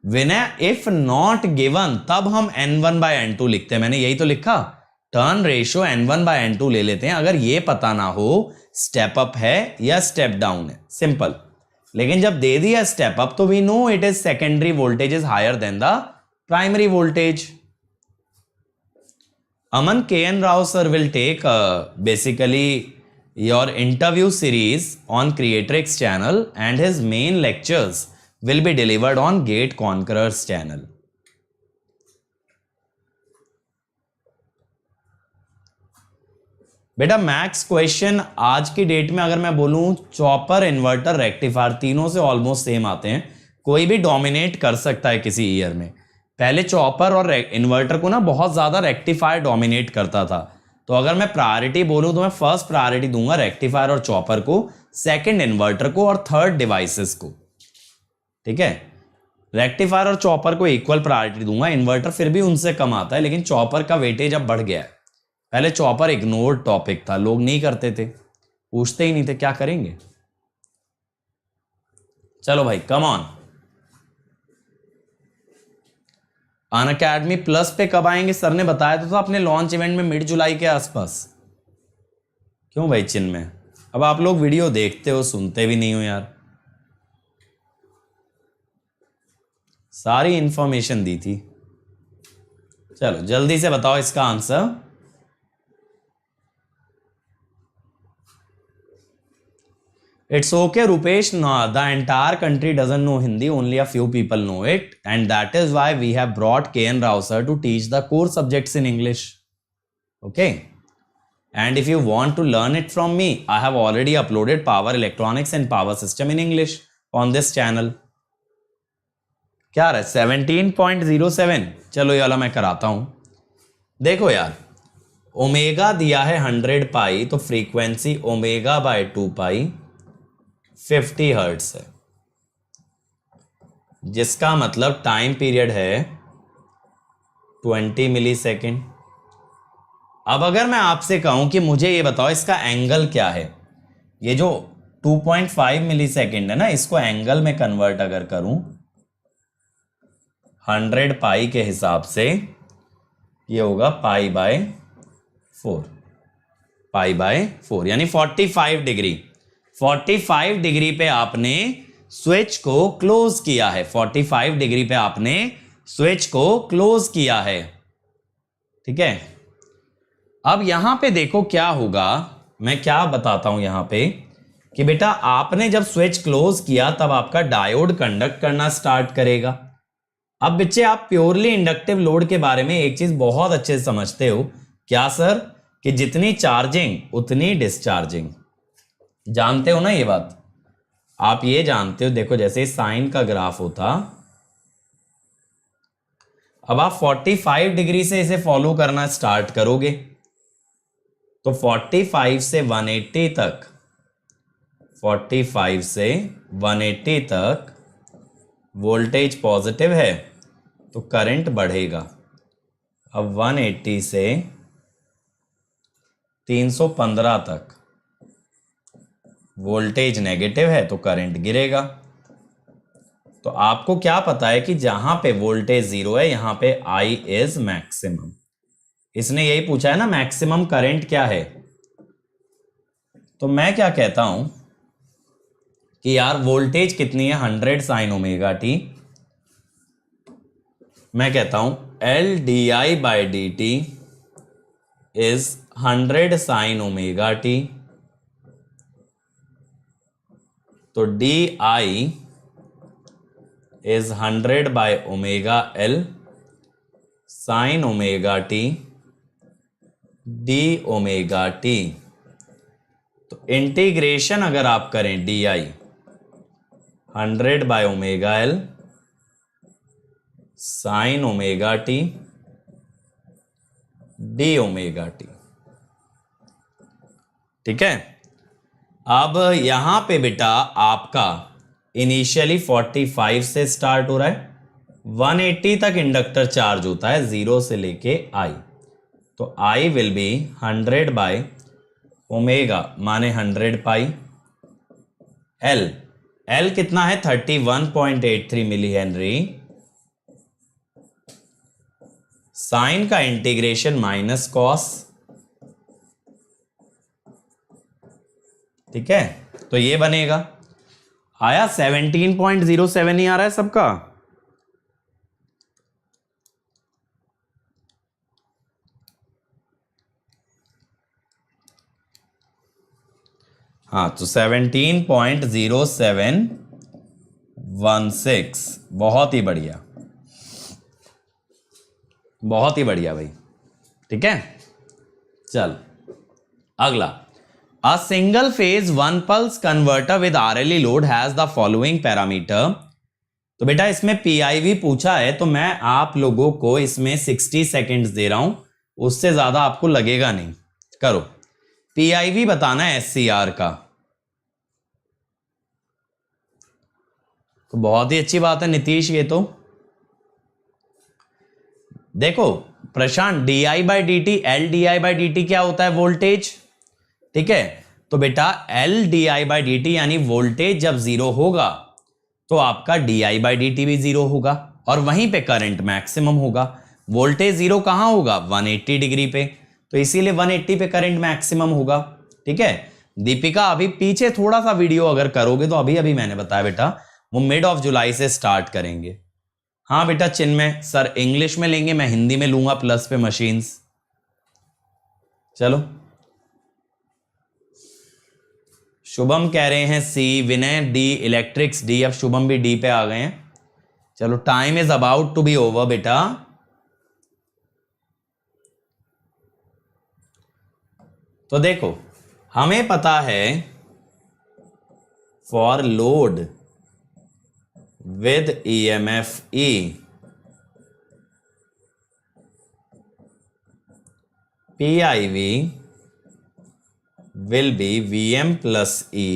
When if not given तब हम N1/N2 लिखते हैं, मैंने यही तो लिखा, टर्न रेशियो N1/N2 ले लेते हैं अगर ये पता ना हो स्टेप अप है या स्टेप डाउन है, सिंपल। लेकिन जब दे दिया स्टेप अप तो we know it is secondary voltage is higher than the primary voltage. Aman KN Rao sir will take basically your interview series on Creatrix channel and his main lectures will be delivered on Gate Conquerors channel। बेटा मैक्स क्वेश्चन आज की डेट में अगर मैं बोलूं, चॉपर, इन्वर्टर, रेक्टिफायर तीनों से ऑलमोस्ट सेम आते हैं, कोई भी डोमिनेट कर सकता है किसी ईयर में। पहले चॉपर और इन्वर्टर को ना बहुत ज्यादा रेक्टिफायर डोमिनेट करता था, तो अगर मैं प्रायोरिटी बोलूं तो मैं फर्स्ट प्रायोरिटी दूंगा रेक्टिफायर और चॉपर को, सेकंड इन्वर्टर को और थर्ड डिवाइसेस को। ठीक है, रेक्टिफायर और चॉपर को इक्वल प्रायोरिटी दूंगा, इन्वर्टर फिर भी उनसे कम आता है, लेकिन चॉपर का वेटेज अब बढ़ गया है। पहले चॉपर इग्नोर्ड टॉपिक था, लोग नहीं करते थे, पूछते ही नहीं थे, क्या करेंगे। चलो भाई कम ऑन। अनअकैडमी प्लस पे कब आएंगे? सर ने बताया तो था अपने लॉन्च इवेंट में मिड जुलाई के आसपास। क्यों भाई चिन्मय, अब आप लोग वीडियो देखते हो सुनते भी नहीं हो यार, सारी इंफॉर्मेशन दी थी। चलो जल्दी से बताओ इसका answer. It's okay Rupesh, no the entire country doesn't know Hindi, only a few people know it and that is why we have brought KN Rao sir to teach the core subjects in English. Okay, and if you want to learn it from me, I have already uploaded power electronics and power system in English on this channel. क्या रहा है 17.07। चलो ये वाला मैं कराता हूं। देखो यार, ओमेगा दिया है 100 पाई, तो frequency omega by 2 pi 50 hertz है, जिसका मतलब टाइम पीरियड है 20 मिली सेकेंड। अब अगर मैं आपसे कहूं कि मुझे ये बताओ इसका एंगल क्या है, ये जो 2.5 मिली सेकेंड है ना, इसको एंगल में कन्वर्ट अगर करूं 100 पाई के हिसाब से, ये होगा पाई बाय 4, पाई बाय 4 यानी 45 डिग्री। 45 डिग्री पे आपने स्विच को क्लोज किया है, 45 डिग्री पे आपने स्विच को क्लोज किया है। ठीक है, अब यहां पे देखो क्या होगा, मैं क्या बताता हूं यहां पे कि बेटा आपने जब स्विच क्लोज किया तब आपका डायोड कंडक्ट करना स्टार्ट करेगा। अब बच्चे आप प्योरली इंडक्टिव लोड के बारे में एक चीज बहुत अच्छे से समझते हो, क्या सर, कि जितनी चार्जिंग उतनी डिस्चार्जिंग। जानते हो ना ये बात, आप ये जानते हो। देखो जैसे साइन का ग्राफ होता, अब आप 45 डिग्री से इसे फॉलो करना स्टार्ट करोगे तो 45 से 180 तक, 45 से 180 तक वोल्टेज पॉजिटिव है तो करंट बढ़ेगा। अब 180 से 315 तक वोल्टेज नेगेटिव है तो करंट गिरेगा। तो आपको क्या पता है कि जहां पे वोल्टेज 0 है यहां पे I इज मैक्सिमम। इसने यही पूछा है ना मैक्सिमम करंट क्या है, तो मैं क्या कहता हूं कि यार वोल्टेज कितनी है 100 साइन ओमेगा टी। मैं कहता हूं LdI/dt is 100 sign omega T, तो DI is 100 by omega L sign omega t d omega T. तो इंटीग्रेशन अगर आप करें DI 100 by omega L sign omega t d omega T. ठीक है, अब यहां पे बेटा आपका इनिशियली 45 से स्टार्ट हो रहा है, 180 तक इंडक्टर चार्ज होता है 0 से लेके I, तो I will B 100 by omega माने 100 पाई L। L कितना है 31.83 मिली हेनरी। साइन का इंटीग्रेशन माइनस कॉस। ठीक है, तो ये बनेगा, आया 17.07 ही आ रहा है सबका। हाँ, तो 17.0716, बहुत ही बढ़िया, बहुत ही बढ़िया भाई। ठीक है, चल अगला, A single phase one pulse converter with RLE load has the following parameter। तो बेटा इसमें PIV पूछा है, तो मैं आप लोगों को इसमें 60 सेकेंड्स दे रहा हूं, उससे ज्यादा आपको लगेगा नहीं। करो, PIV बताना है SCR का। तो बहुत ही अच्छी बात है नीतीश, ये तो देखो प्रशांत, DI/dt LdI/dt क्या होता है, वोल्टेज। ठीक है, तो बेटा LdI/dt यानी वोल्टेज जब 0 होगा तो आपका DI/dt भी 0 होगा और वहीं पे करंट मैक्सिमम होगा। वोल्टेज 0 कहां होगा, 180 डिग्री पे, तो इसीलिए 180 पे करंट मैक्सिमम होगा। ठीक है, दीपिका अभी पीछे थोड़ा सा वीडियो अगर करोगे तो अभी अभी मैंने बताया बेटा वो मिड ऑफ जुलाई से स्टार्ट करेंगे। हाँ बेटा चिन्मय सर इंग्लिश में लेंगे, मैं हिंदी में लूंगा प्लस पे मशीन्स। चलो शुभम कह रहे हैं C, Vinay D, electrics D, अब शुभम भी डी पे आ गए हैं। चलो time is about to be over बेटा। तो देखो हमें पता है for load with EMF E PIV will be VM plus E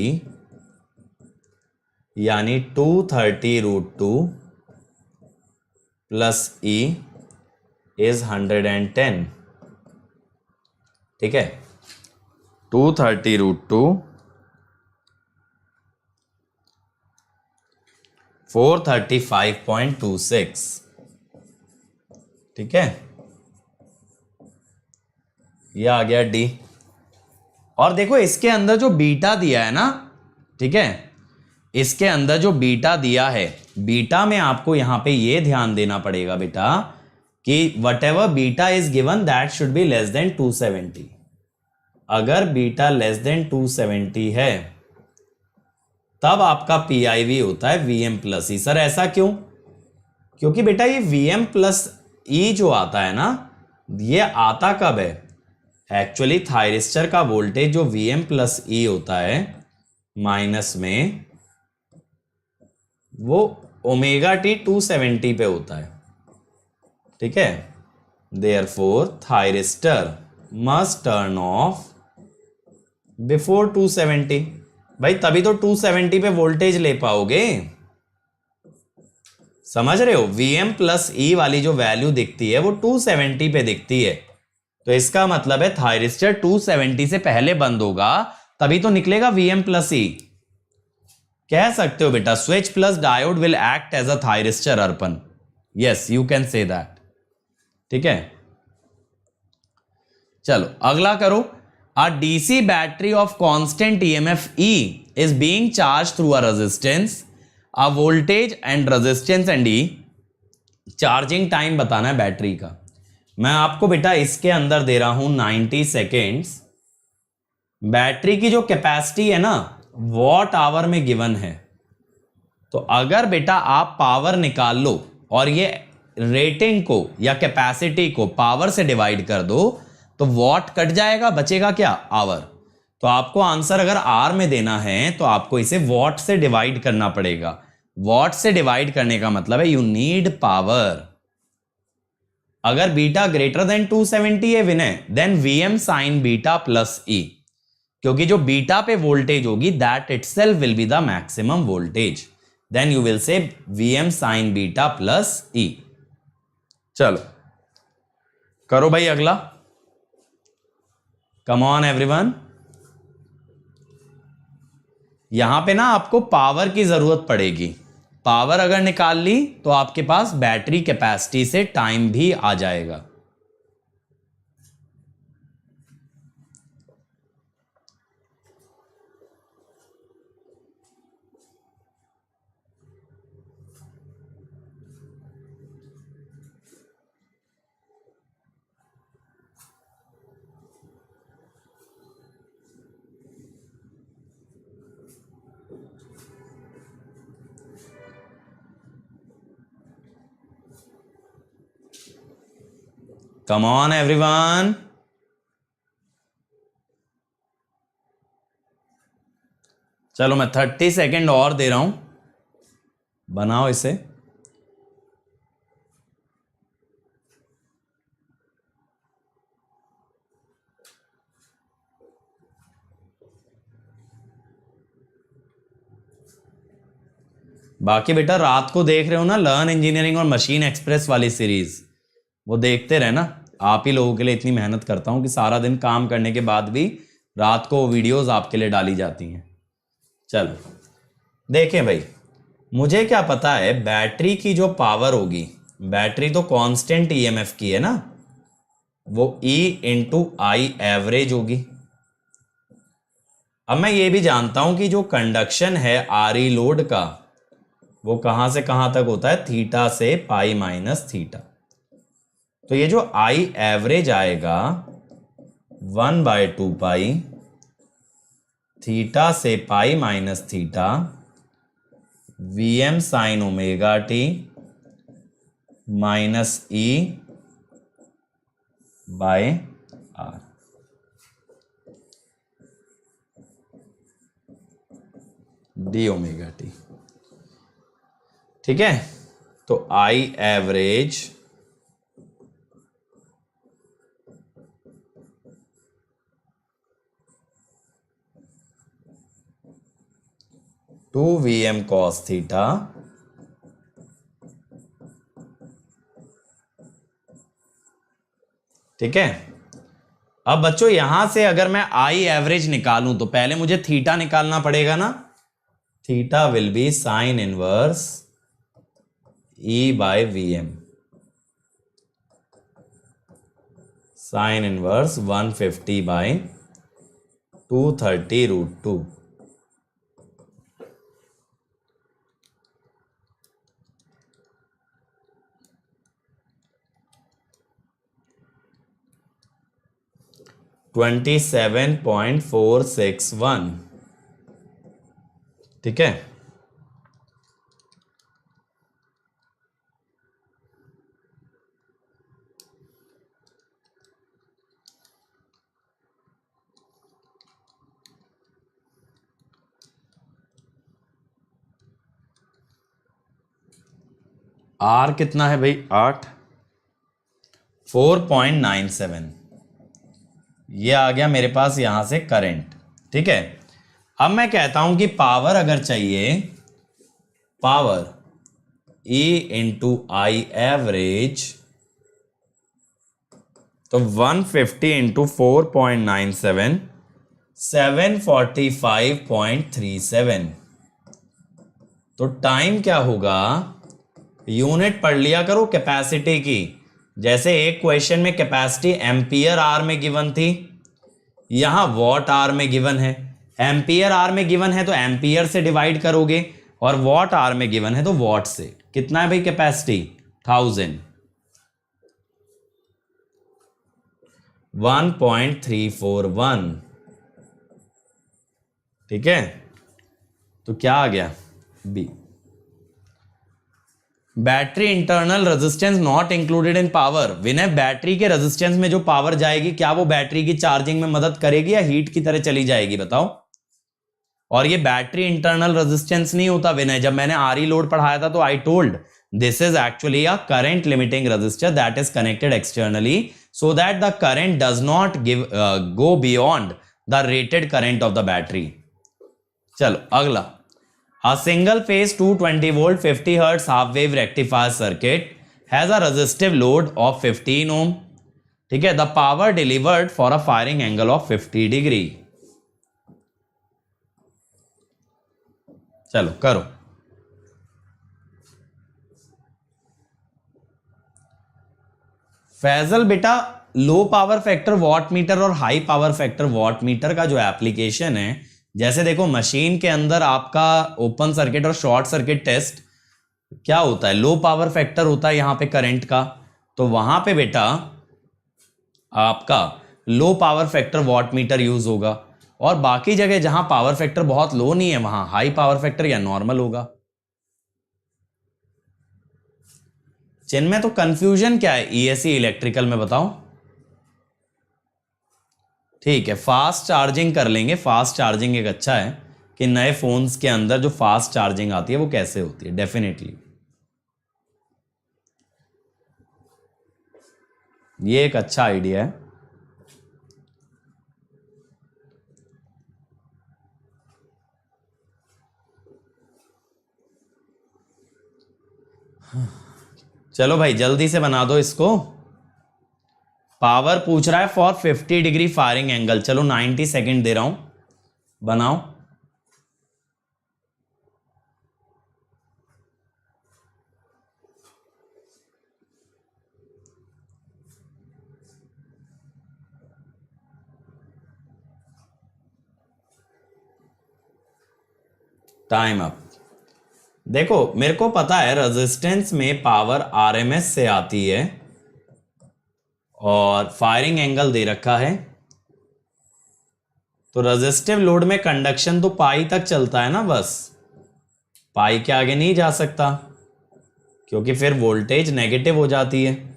यानी 230√2 प्लस E is 110। ठीक है 230√2 435.26। ठीक है ये आ गया डी। और देखो इसके अंदर जो बीटा दिया है ना, ठीक है इसके अंदर जो बीटा दिया है, बीटा में आपको यहां पे ये ध्यान देना पड़ेगा बेटा कि what ever beta is given that should be less than 270। अगर बीटा लेस देन 270 है तब आपका PIV होता है VM प्लस ई। सर ऐसा क्यों? क्योंकि बेटा ये VM प्लस ई जो आता है ना, ये आता कब है? एक्चुअली थायरिस्टर का वोल्टेज जो VM प्लस ई होता है माइनस में, वो ओमेगा टी 270 पे होता है। ठीक है therefore thyristor must turn off before 270। भाई तभी तो 270 पे वोल्टेज ले पाओगे। समझ रहे हो? VM प्लस ई वाली जो वैल्यू दिखती है वो 270 पे दिखती है, तो इसका मतलब है थायरिस्टर 270 से पहले बंद होगा, तभी तो निकलेगा VM प्लस ई। कह सकते हो बेटा switch plus diode will act as a thyristor Arpan. Yes you can say that. ठीक है चलो अगला करो। A DC battery of constant EMF E is being charged through a resistance, a voltage and resistance and E। Charging time बताना है बैटरी का। मैं आपको बेटा इसके अंदर दे रहा हूं 90 सेकेंड्स। बैटरी की जो कैपेसिटी है ना वॉट आवर में गिवन है, तो अगर बेटा आप पावर निकाल लो और ये रेटिंग को या कैपेसिटी को पावर से डिवाइड कर दो तो वॉट कट जाएगा, बचेगा क्या? आवर। तो आपको आंसर अगर आर में देना है तो आपको इसे वॉट से डिवाइड करना पड़ेगा। वॉट से डिवाइड करने का मतलब है यू नीड पावर। अगर बीटा ग्रेटर देन 270 है Vinay, then VM sine beta plus E, क्योंकि जो बीटा पे वोल्टेज होगी that itself will be the maximum voltage, then you will say VM sine beta plus E. चलो करो भाई अगला। Come on everyone. यहां पे ना आपको पावर की जरूरत पड़ेगी। पावर अगर निकाल ली तो आपके पास बैटरी कैपेसिटी से टाइम भी आ जाएगा। कम ऑन एवरीवन। चलो मैं 30 सेकेंड और दे रहा हूं, बनाओ इसे। बाकी बेटा रात को देख रहे हो ना लर्न इंजीनियरिंग और मशीन एक्सप्रेस वाली सीरीज, वो देखते रहना। आप ही लोगों के लिए इतनी मेहनत करता हूं कि सारा दिन काम करने के बाद भी रात को वीडियोस आपके लिए डाली जाती हैं। चलो देखें भाई, मुझे क्या पता है बैटरी की जो पावर होगी, बैटरी तो कांस्टेंट ईएमएफ की है ना, वो E इंटू आई एवरेज होगी। अब मैं ये भी जानता हूं कि जो कंडक्शन है RE लोड का वो कहां से कहां तक होता है, थीटा से पाई माइनस थीटा। तो ये जो आई एवरेज आएगा 1/2 पाई थीटा से pi minus theta Vm sine omega T minus E by R. D omega T. ठीक है, तो I average to Vm cos theta ठीक है। अब बच्चों यहां से अगर मैं आई एवरेज निकालूं तो पहले मुझे थीटा निकालना पड़ेगा ना। Theta will be sine inverse E by Vm, sine inverse 150 by 230√2। $27.461। ठीक है, आर कितना है भाई, 8, 4.97। ये आ गया मेरे पास यहां से करंट। ठीक है, अब मैं कहता हूं कि पावर अगर चाहिए, power E into I average, तो 150 इंटू 4.97 745.37। तो टाइम क्या होगा, यूनिट पढ़ लिया करो कैपेसिटी की। जैसे एक क्वेश्चन में कैपेसिटी एम्पियर आर में गिवन थी, यहां वॉट आर में गिवन है। एम्पियर आर में गिवन है तो एम्पियर से डिवाइड करोगे, और वॉट आर में गिवन है तो वॉट से। कितना है भाई कैपेसिटी, 1000, 1.341। ठीक है, तो क्या आ गया, B. Battery internal resistance not included in power. Vinay, battery के रेजिस्टेंस में जो पावर जाएगी, क्या वो बैटरी की चार्जिंग में मदद करेगी या हीट की तरह चली जाएगी, बताओ। और ये बैटरी इंटरनल रेजिस्टेंस नहीं होता विनय। जब मैंने आरई लोड पढ़ाया था तो I told this is actually a current limiting resistor that is connected externally so that the current does not go beyond the rated current of the battery। चलो अगला, a single phase 220 volt 50 hertz half wave rectifier circuit has a resistive load of 15 ohm। ठीक है, the power delivered for a firing angle of 50 degree। चलो करो। फैजल बेटा, low power factor watt meter और high power factor watt meter का जो एप्लीकेशन है, जैसे देखो मशीन के अंदर आपका ओपन सर्किट और शॉर्ट सर्किट टेस्ट क्या होता है, लो पावर फैक्टर होता है यहां पे करंट का। तो वहां पे बेटा आपका लो power factor watt metre use होगा, और बाकी जगह जहां पावर फैक्टर बहुत लो नहीं है वहां हाई पावर फैक्टर या नॉर्मल होगा। जिनमें तो कंफ्यूजन क्या है ईएससी इलेक्ट्रिकल में, बताओ। ठीक है, फास्ट चार्जिंग कर लेंगे। फास्ट चार्जिंग एक अच्छा है कि नए फोन्स के अंदर जो फास्ट चार्जिंग आती है वो कैसे होती है, डेफिनेटली ये एक अच्छा आइडिया है। चलो भाई जल्दी से बना दो इसको। पावर पूछ रहा है फॉर 50 डिग्री फायरिंग एंगल। चलो 90 सेकेंड दे रहा हूं, बनाओ। Time up. देखो मेरे को पता है रेजिस्टेंस में पावर आरएमएस से आती है और फायरिंग एंगल दे रखा है, तो रेजिस्टिव लोड में कंडक्शन तो पाई तक चलता है ना, बस पाई के आगे नहीं जा सकता क्योंकि फिर वोल्टेज नेगेटिव हो जाती है।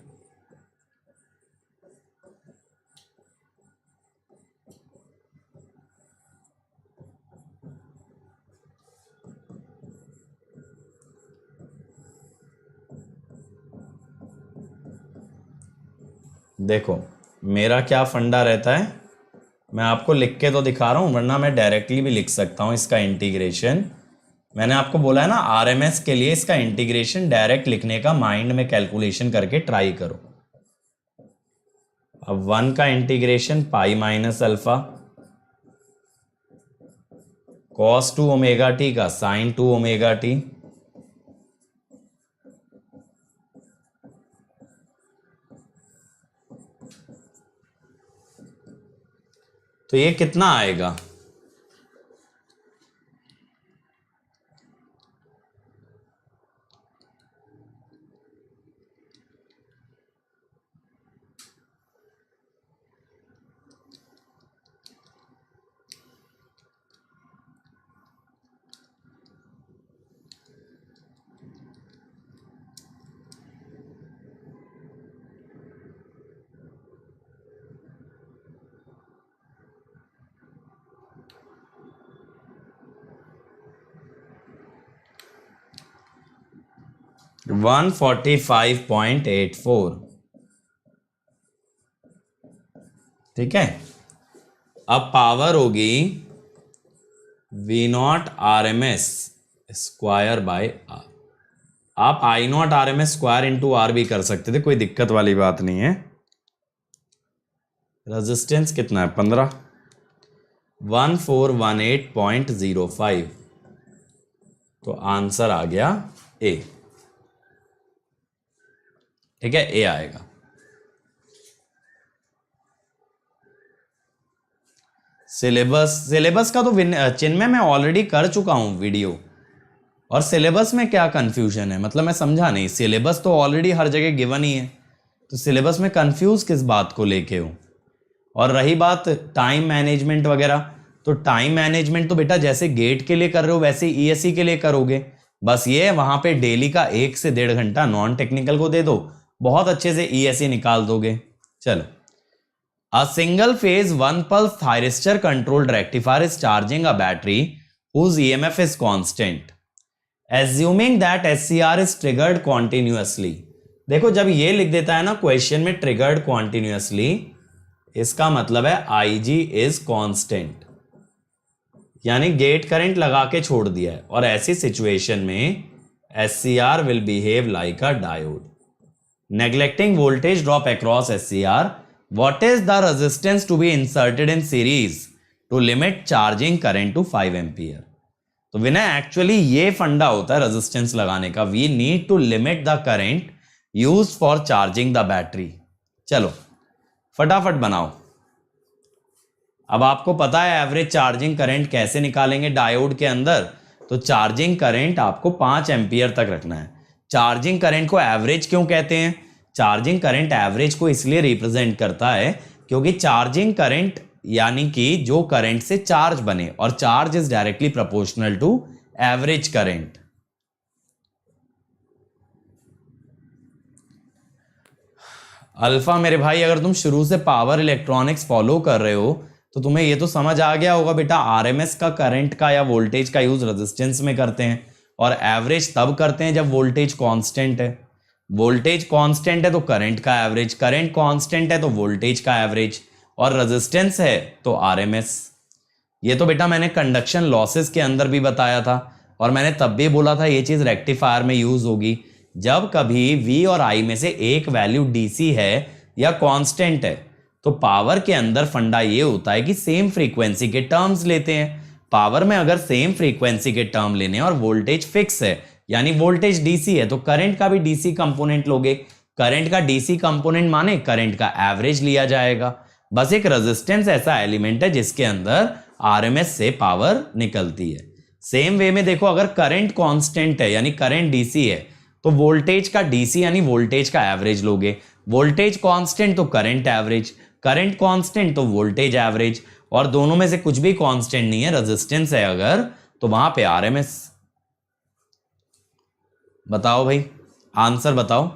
देखो मेरा क्या फंडा रहता है, मैं आपको लिख के तो दिखा रहा हूं, वरना मैं डायरेक्टली भी लिख सकता हूं इसका इंटीग्रेशन। मैंने आपको बोला है ना आरएमएस के लिए इसका इंटीग्रेशन डायरेक्ट लिखने का माइंड में कैलकुलेशन करके ट्राई करो। अब 1 का integration pi minus alpha cos 2 omega T का sin 2 ओमेगा टी, तो ये कितना आएगा? वन 145.84। ठीक है, अब पावर होगी V not R M S square by R. आप I not R M S square into R भी कर सकते थे, कोई दिक्कत वाली बात नहीं है। रेजिस्टेंस कितना है? 15, 1418.05। तो आंसर आ गया ए। ठीक है, ए आएगा। सिलेबस का तो चिन्मय मैं ऑलरेडी कर चुका हूं वीडियो, और सिलेबस में क्या कंफ्यूजन है? मतलब मैं समझा नहीं, सिलेबस तो ऑलरेडी हर जगह गिवन ही है, तो सिलेबस में कंफ्यूज किस बात को लेके हो? और रही बात टाइम मैनेजमेंट वगैरह, तो टाइम मैनेजमेंट तो बेटा जैसे गेट के लिए कर रहे हो वैसे ईएससी के लिए करोगे। बस ये वहां पे डेली का 1 से 1.5 घंटा नॉन टेक्निकल को दे दो, बहुत अच्छे से ईएससी निकाल दोगे। चलो, अ single phase 1 pulse thyristor controlled rectifier is charging a battery whose EMF is constant, assuming that SCR is triggered continuously। देखो जब ये लिख देता है ना क्वेश्चन में ट्रिगर्ड कॉन्टिन्यूसली, इसका मतलब है IG इज कांस्टेंट, यानी गेट करंट लगा के छोड़ दिया है, और ऐसी सिचुएशन में SCR will behave like a diode। Neglecting voltage drop across SCR, what is the resistance to be inserted in series to limit charging current to 5 ampere? तो विनय एक्चुअली ये फंडा होता है रेजिस्टेंस लगाने का, we need to limit the current used for charging the battery. चलो फटाफट बनाओ। अब आपको पता है एवरेज चार्जिंग करंट कैसे निकालेंगे डायोड के अंदर, तो चार्जिंग करंट आपको 5 एम्पियर तक रखना है। चार्जिंग करंट को एवरेज क्यों कहते हैं? चार्जिंग करंट एवरेज को इसलिए रिप्रेजेंट करता है क्योंकि चार्जिंग करंट यानी कि जो करंट से चार्ज बने, और charge is directly proportional to average current. Alpha मेरे भाई, अगर तुम शुरू से पावर इलेक्ट्रॉनिक्स फॉलो कर रहे हो तो तुम्हें ये तो समझ आ गया होगा बेटा, आरएमएस का करंट का या वोल्टेज का यूज रेजिस्टेंस में करते हैं, और एवरेज तब करते हैं जब वोल्टेज कांस्टेंट है। वोल्टेज कांस्टेंट है तो करंट का एवरेज, करंट कांस्टेंट है तो वोल्टेज का एवरेज, और रेजिस्टेंस है तो आरएमएस। ये तो बेटा मैंने कंडक्शन लॉसेस के अंदर भी बताया था, और मैंने तब भी बोला था ये चीज रेक्टिफायर में यूज होगी जब कभी V और I में से एक वैल्यू DC है या कांस्टेंट है, तो पावर के अंदर फंडा ये होता है कि सेम फ्रीक्वेंसी के टर्म्स लेते हैं। पावर में अगर सेम फ्रीक्वेंसी के टर्म लेने और वोल्टेज फिक्स है यानी वोल्टेज DC है, तो करंट का भी DC कंपोनेंट लोगे। करंट का DC कंपोनेंट माने करंट का एवरेज लिया जाएगा। बस एक रेजिस्टेंस ऐसा एलिमेंट है जिसके अंदर आरएमएस से पावर निकलती है। सेम वे में देखो, अगर करंट कांस्टेंट है यानी करंट डीसी है तो वोल्टेज का डीसी यानी वोल्टेज का एवरेज लोगे, वोल्टेज कांस्टेंट तो करंट एवरेज, करंट कांस्टेंट तो वोल्टेज एवरेज, और दोनों में से कुछ भी कांस्टेंट नहीं है, रेजिस्टेंस है अगर, तो वहां पे आरएमएस। बताओ भाई, आंसर बताओ।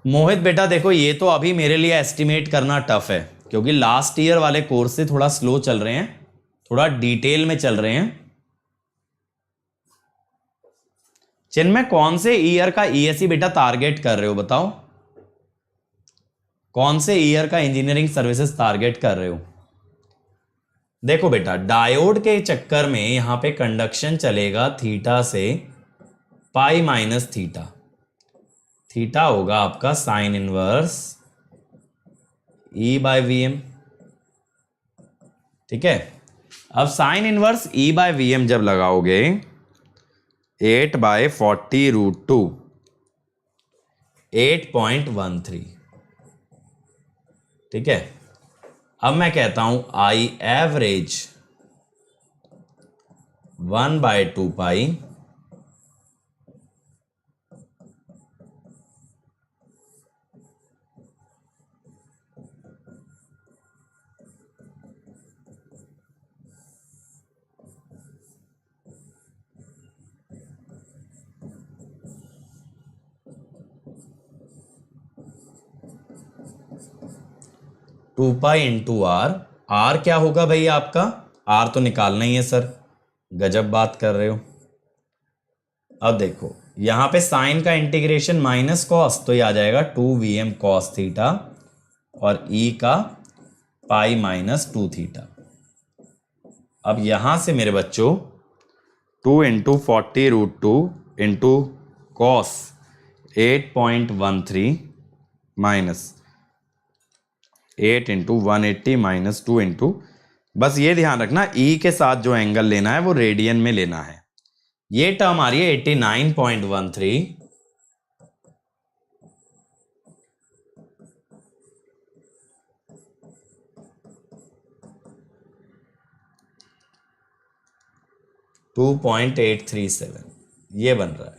मोहित बेटा देखो, ये तो अभी मेरे लिए एस्टिमेट करना टफ है क्योंकि लास्ट ईयर वाले कोर्स से थोड़ा स्लो चल रहे हैं, थोड़ा डिटेल में चल रहे हैं। चिन्मय कौन से ईयर का ईएससी बेटा टारगेट कर रहे हो, बताओ कौन से ईयर का इंजीनियरिंग सर्विसेज टारगेट कर रहे हो। देखो बेटा, डायोड के चक्कर में यहां पे कंडक्शन चलेगा थीटा से पाई माइनस थीटा, थीटा होगा आपका sine inverse E by V M. ठीक है, अब sine inverse E by V M जब लगाओगे 8/40√2 8.13। ठीक है, अब मैं कहता हूं I average 1/2 pi 2 pi into R. R क्या होगा भाई आपका, आर तो निकालना ही है सर, गजब बात कर रहे हो। अब देखो यहां पे साइन का इंटीग्रेशन माइनस कॉस, तो ये आ जाएगा 2Vm cos थीटा, और ई का पाई माइनस 2 थीटा। अब यहां से मेरे बच्चों 2 × 40√2 into cos 8.13 minus 8 × 180 minus 2 into, बस ये ध्यान रखना ई के साथ जो एंगल लेना है वो रेडियन में लेना है। ये टर्म आ रही है 89.13, $2.837 ये बन रहा है,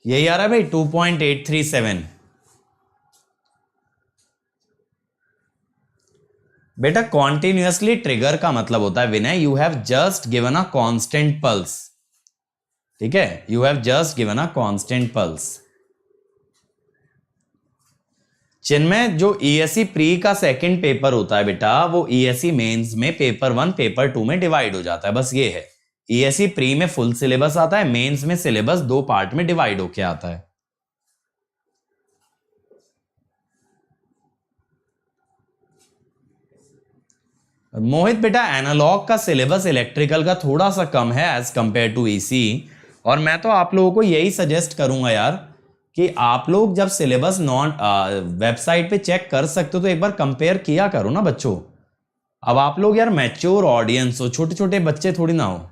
यही आ रहा है भाई 2.837। बेटा कॉन्टिन्यूअसली ट्रिगर का मतलब होता है Vinay, you have just given a constant pulse. ठीक है, you have just given a constant pulse. Chinmay जो ईएससी प्री का सेकंड पेपर होता है बेटा, वो ईएससी मेंस में पेपर 1 पेपर 2 में डिवाइड हो जाता है, बस ये है। ईएससी प्री में फुल सिलेबस आता है, मेंस में सिलेबस 2 पार्ट में डिवाइड होके आता है। मोहित बेटा एनालॉग का सिलेबस इलेक्ट्रिकल का थोड़ा सा कम है एज कंपेयर टू ईसी, और मैं तो आप लोगों को यही सजेस्ट करूंगा यार कि आप लोग जब सिलेबस नॉन वेबसाइट पे चेक कर सकते हो तो एक बार कंपेयर किया करो ना बच्चों। अब आप लोग यार मैच्योर ऑडियंस हो, छोटे छोटे बच्चे थोड़ी ना हो,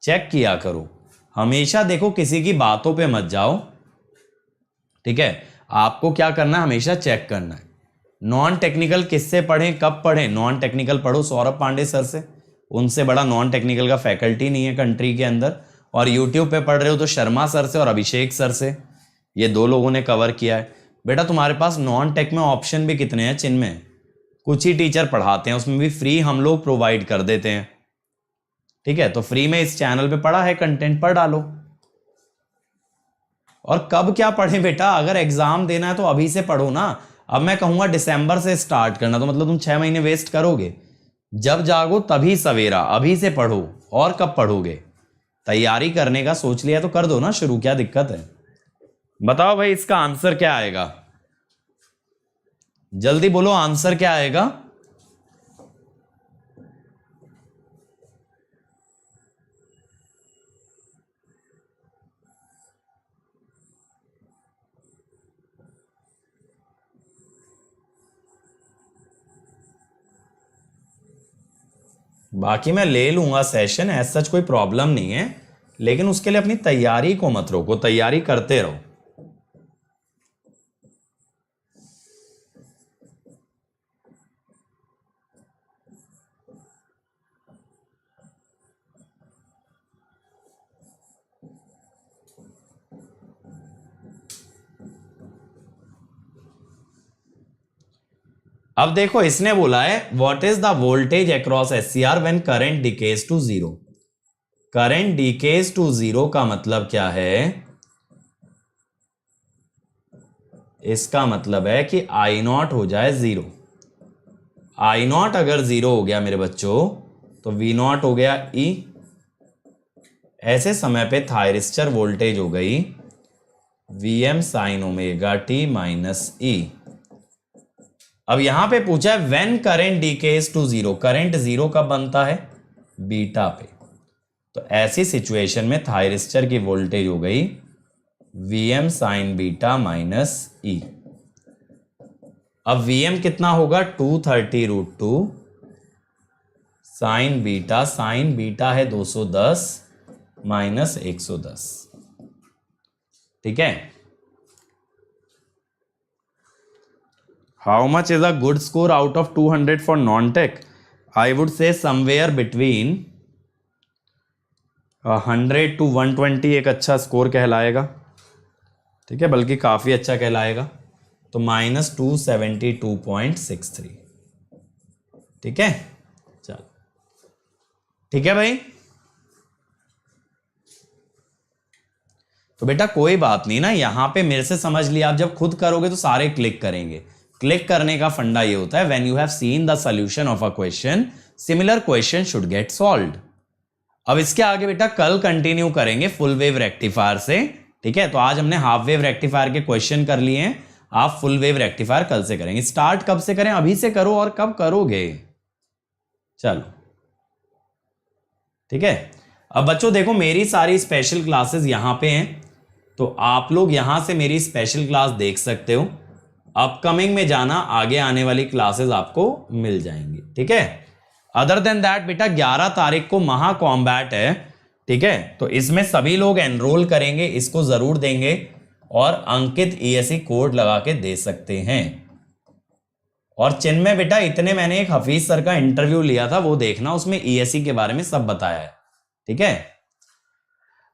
चेक किया करो हमेशा। देखो किसी की बातों पे मत जाओ, ठीक है, आपको क्या करना है, हमेशा चेक करना है। नॉन टेक्निकल किससे पढ़ें, कब पढ़ें, नॉन टेक्निकल पढ़ो सौरभ पांडे सर से, उनसे बड़ा नॉन टेक्निकल का फैकल्टी नहीं है कंट्री के अंदर। और यूट्यूब पे पढ़ रहे हो तो शर्मा सर से और अभिषेक सर से, ये 2 लोगों ने कवर किया है। बेटा तुम्हारे पास नॉन टेक में ऑप्शन भी कितने हैं जिनमें कुछ ही टीचर पढ़ाते हैं, उसमें भी फ्री हम लोग प्रोवाइड कर देते हैं। ठीक है, तो फ्री में इस चैनल पे पढ़ा है कंटेंट, पढ़ डालो। और कब क्या पढ़ें बेटा, अगर एग्जाम देना है तो अभी से पढ़ो ना। अब मैं कहूंगा दिसंबर से स्टार्ट करना, तो मतलब तुम 6 महीने वेस्ट करोगे। जब जागो तभी सवेरा, अभी से पढ़ो। और कब पढ़ोगे, तैयारी करने का सोच लिया तो कर दो ना शुरू, क्या दिक्कत है। बताओ भाई इसका आंसर क्या आएगा, जल्दी बोलो आंसर क्या आएगा। बाकी मैं ले लूंगा सेशन, ऐसा सच कोई प्रॉब्लम नहीं है, लेकिन उसके लिए अपनी तैयारी को मत रोको, तैयारी करते रहो। अब देखो इसने बोला है what is the voltage across SCR when current decays to zero. Current decays to zero का मतलब क्या है? इसका मतलब है कि I नॉट हो जाए जीरो। I नॉट अगर जीरो हो गया मेरे बच्चों तो V नॉट हो गया E। ऐसे समय पे थायरिस्टर वोल्टेज हो गई Vm sine omega T minus E। अब यहां पे पूछा है when current decays to zero, current zero कब बनता है? बीटा पे। तो ऐसी सिचुएशन में थायरिस्टर की वोल्टेज हो गई Vm sine beta minus E। अब Vm कितना होगा? 230√2 साइन बीटा, साइन बीटा है 210 माइनस 110। ठीक है। How much is a good score out of 200 for non tech? I would say somewhere between 100 to 120 एक अच्छा स्कोर कहलाएगा। ठीक है, बल्कि काफी अच्छा कहलाएगा। तो -272.63। ठीक है, चल ठीक है भाई। तो बेटा कोई बात नहीं ना, यहां पे मेरे से समझ लिया। आप जब खुद करोगे तो सारे क्लिक करेंगे। क्लिक करने का फंडा ये होता है when you have seen the solution of a question, similar question should get solved. अब इसके आगे बेटा कल कंटिन्यू करेंगे फुल वेव रेक्टिफायर से। ठीक है, तो आज हमने हाफ वेव रेक्टिफायर के क्वेश्चन कर लिए हैं। आप फुल वेव रेक्टिफायर कल से करेंगे। स्टार्ट कब से करें? अभी से करो। और कब करोगे? चलो ठीक है। अब बच्चों देखो मेरी सारी स्पेशल क्लासेस यहां पे हैं, तो आप लोग यहां से मेरी स्पेशल क्लास देख सकते हो। अपकमिंग में जाना, आगे आने वाली क्लासेस आपको मिल जाएंगी। ठीक है। अदर देन दैट बेटा 11 तारीख को महा कॉम्बैट है। ठीक है, तो इसमें सभी लोग एनरोल करेंगे, इसको जरूर देंगे और अंकित ESE कोड लगा के दे सकते हैं। और चिन्मय बेटा इतने मैंने एक हफीज सर का इंटरव्यू लिया था, वो देखना, उसमें ESE के बारे में सब बताया है। ठीक है।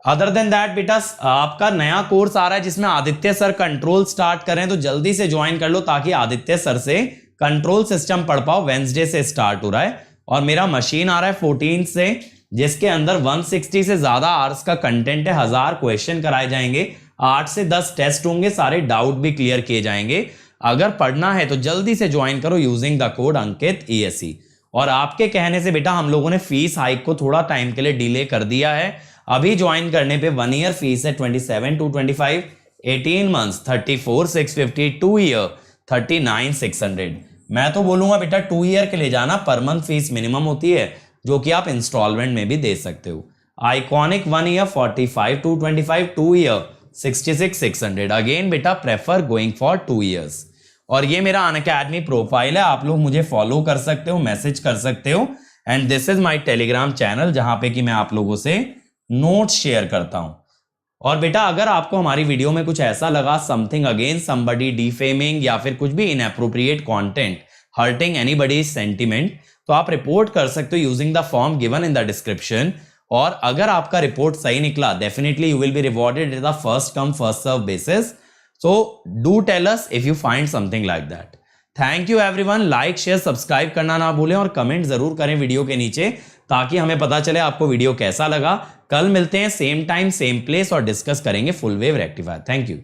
अदर देन दैट बेटा आपका नया कोर्स आ रहा है जिसमें आदित्य सर कंट्रोल स्टार्ट कर रहे हैं, तो जल्दी से ज्वाइन कर लो ताकि आदित्य सर से कंट्रोल सिस्टम पढ़ पाओ। वेंसडे से स्टार्ट हो रहा है। और मेरा मशीन आ रहा है 14 से, जिसके अंदर 160 से ज्यादा आवर्स का कंटेंट है। 1000 क्वेश्चन कराए जाएंगे, 8 से 10 टेस्ट होंगे, सारे डाउट भी क्लियर किए जाएंगे। अगर पढ़ना है तो जल्दी से ज्वाइन करो using the code Ankit ESE। और आपके कहने से बेटा हम लोगों ने फीस हाइक को थोड़ा टाइम के लिए डिले कर दिया है। अभी ज्वाइन करने पे 1 ईयर फीस है 27,225, 18 मंथ्स 34,650, 2 ईयर 39,600। मैं तो बोलूंगा बेटा 2 ईयर के लिए जाना, पर मंथ फीस मिनिमम होती है, जो कि आप इंस्टॉलमेंट में भी दे सकते हो। Iconic 1 year 45,225, 2 year 66,600। अगेन बेटा प्रेफर गोइंग फॉर 2 ईयर्स। और ये मेरा अनअकैडमी प्रोफाइल है, आप लोग मुझे फॉलो कर सकते हो, मैसेज कर सकते हो। And this is my Telegram channel जहां पे कि मैं आप लोगों से नोट्स शेयर करता हूं। और बेटा अगर आपको हमारी वीडियो में कुछ ऐसा लगा, समथिंग अगेंस्ट समबडी, डिफेमिंग या फिर कुछ भी inappropriate content hurting anybody's sentiment, तो आप रिपोर्ट कर सकते हो using the form given in the description. और अगर आपका रिपोर्ट सही निकला, definitely you will be rewarded the first come first serve basis. So do tell us if you find something like that. Thank you everyone. Like share subscribe करना ना भूलें और कमेंट जरूर करें वीडियो के नीचे, ताकि हमें पता चले आपको वीडियो कैसा लगा। कल मिलते हैं सेम टाइम सेम प्लेस और डिस्कस करेंगे full wave rectifier. Thank you.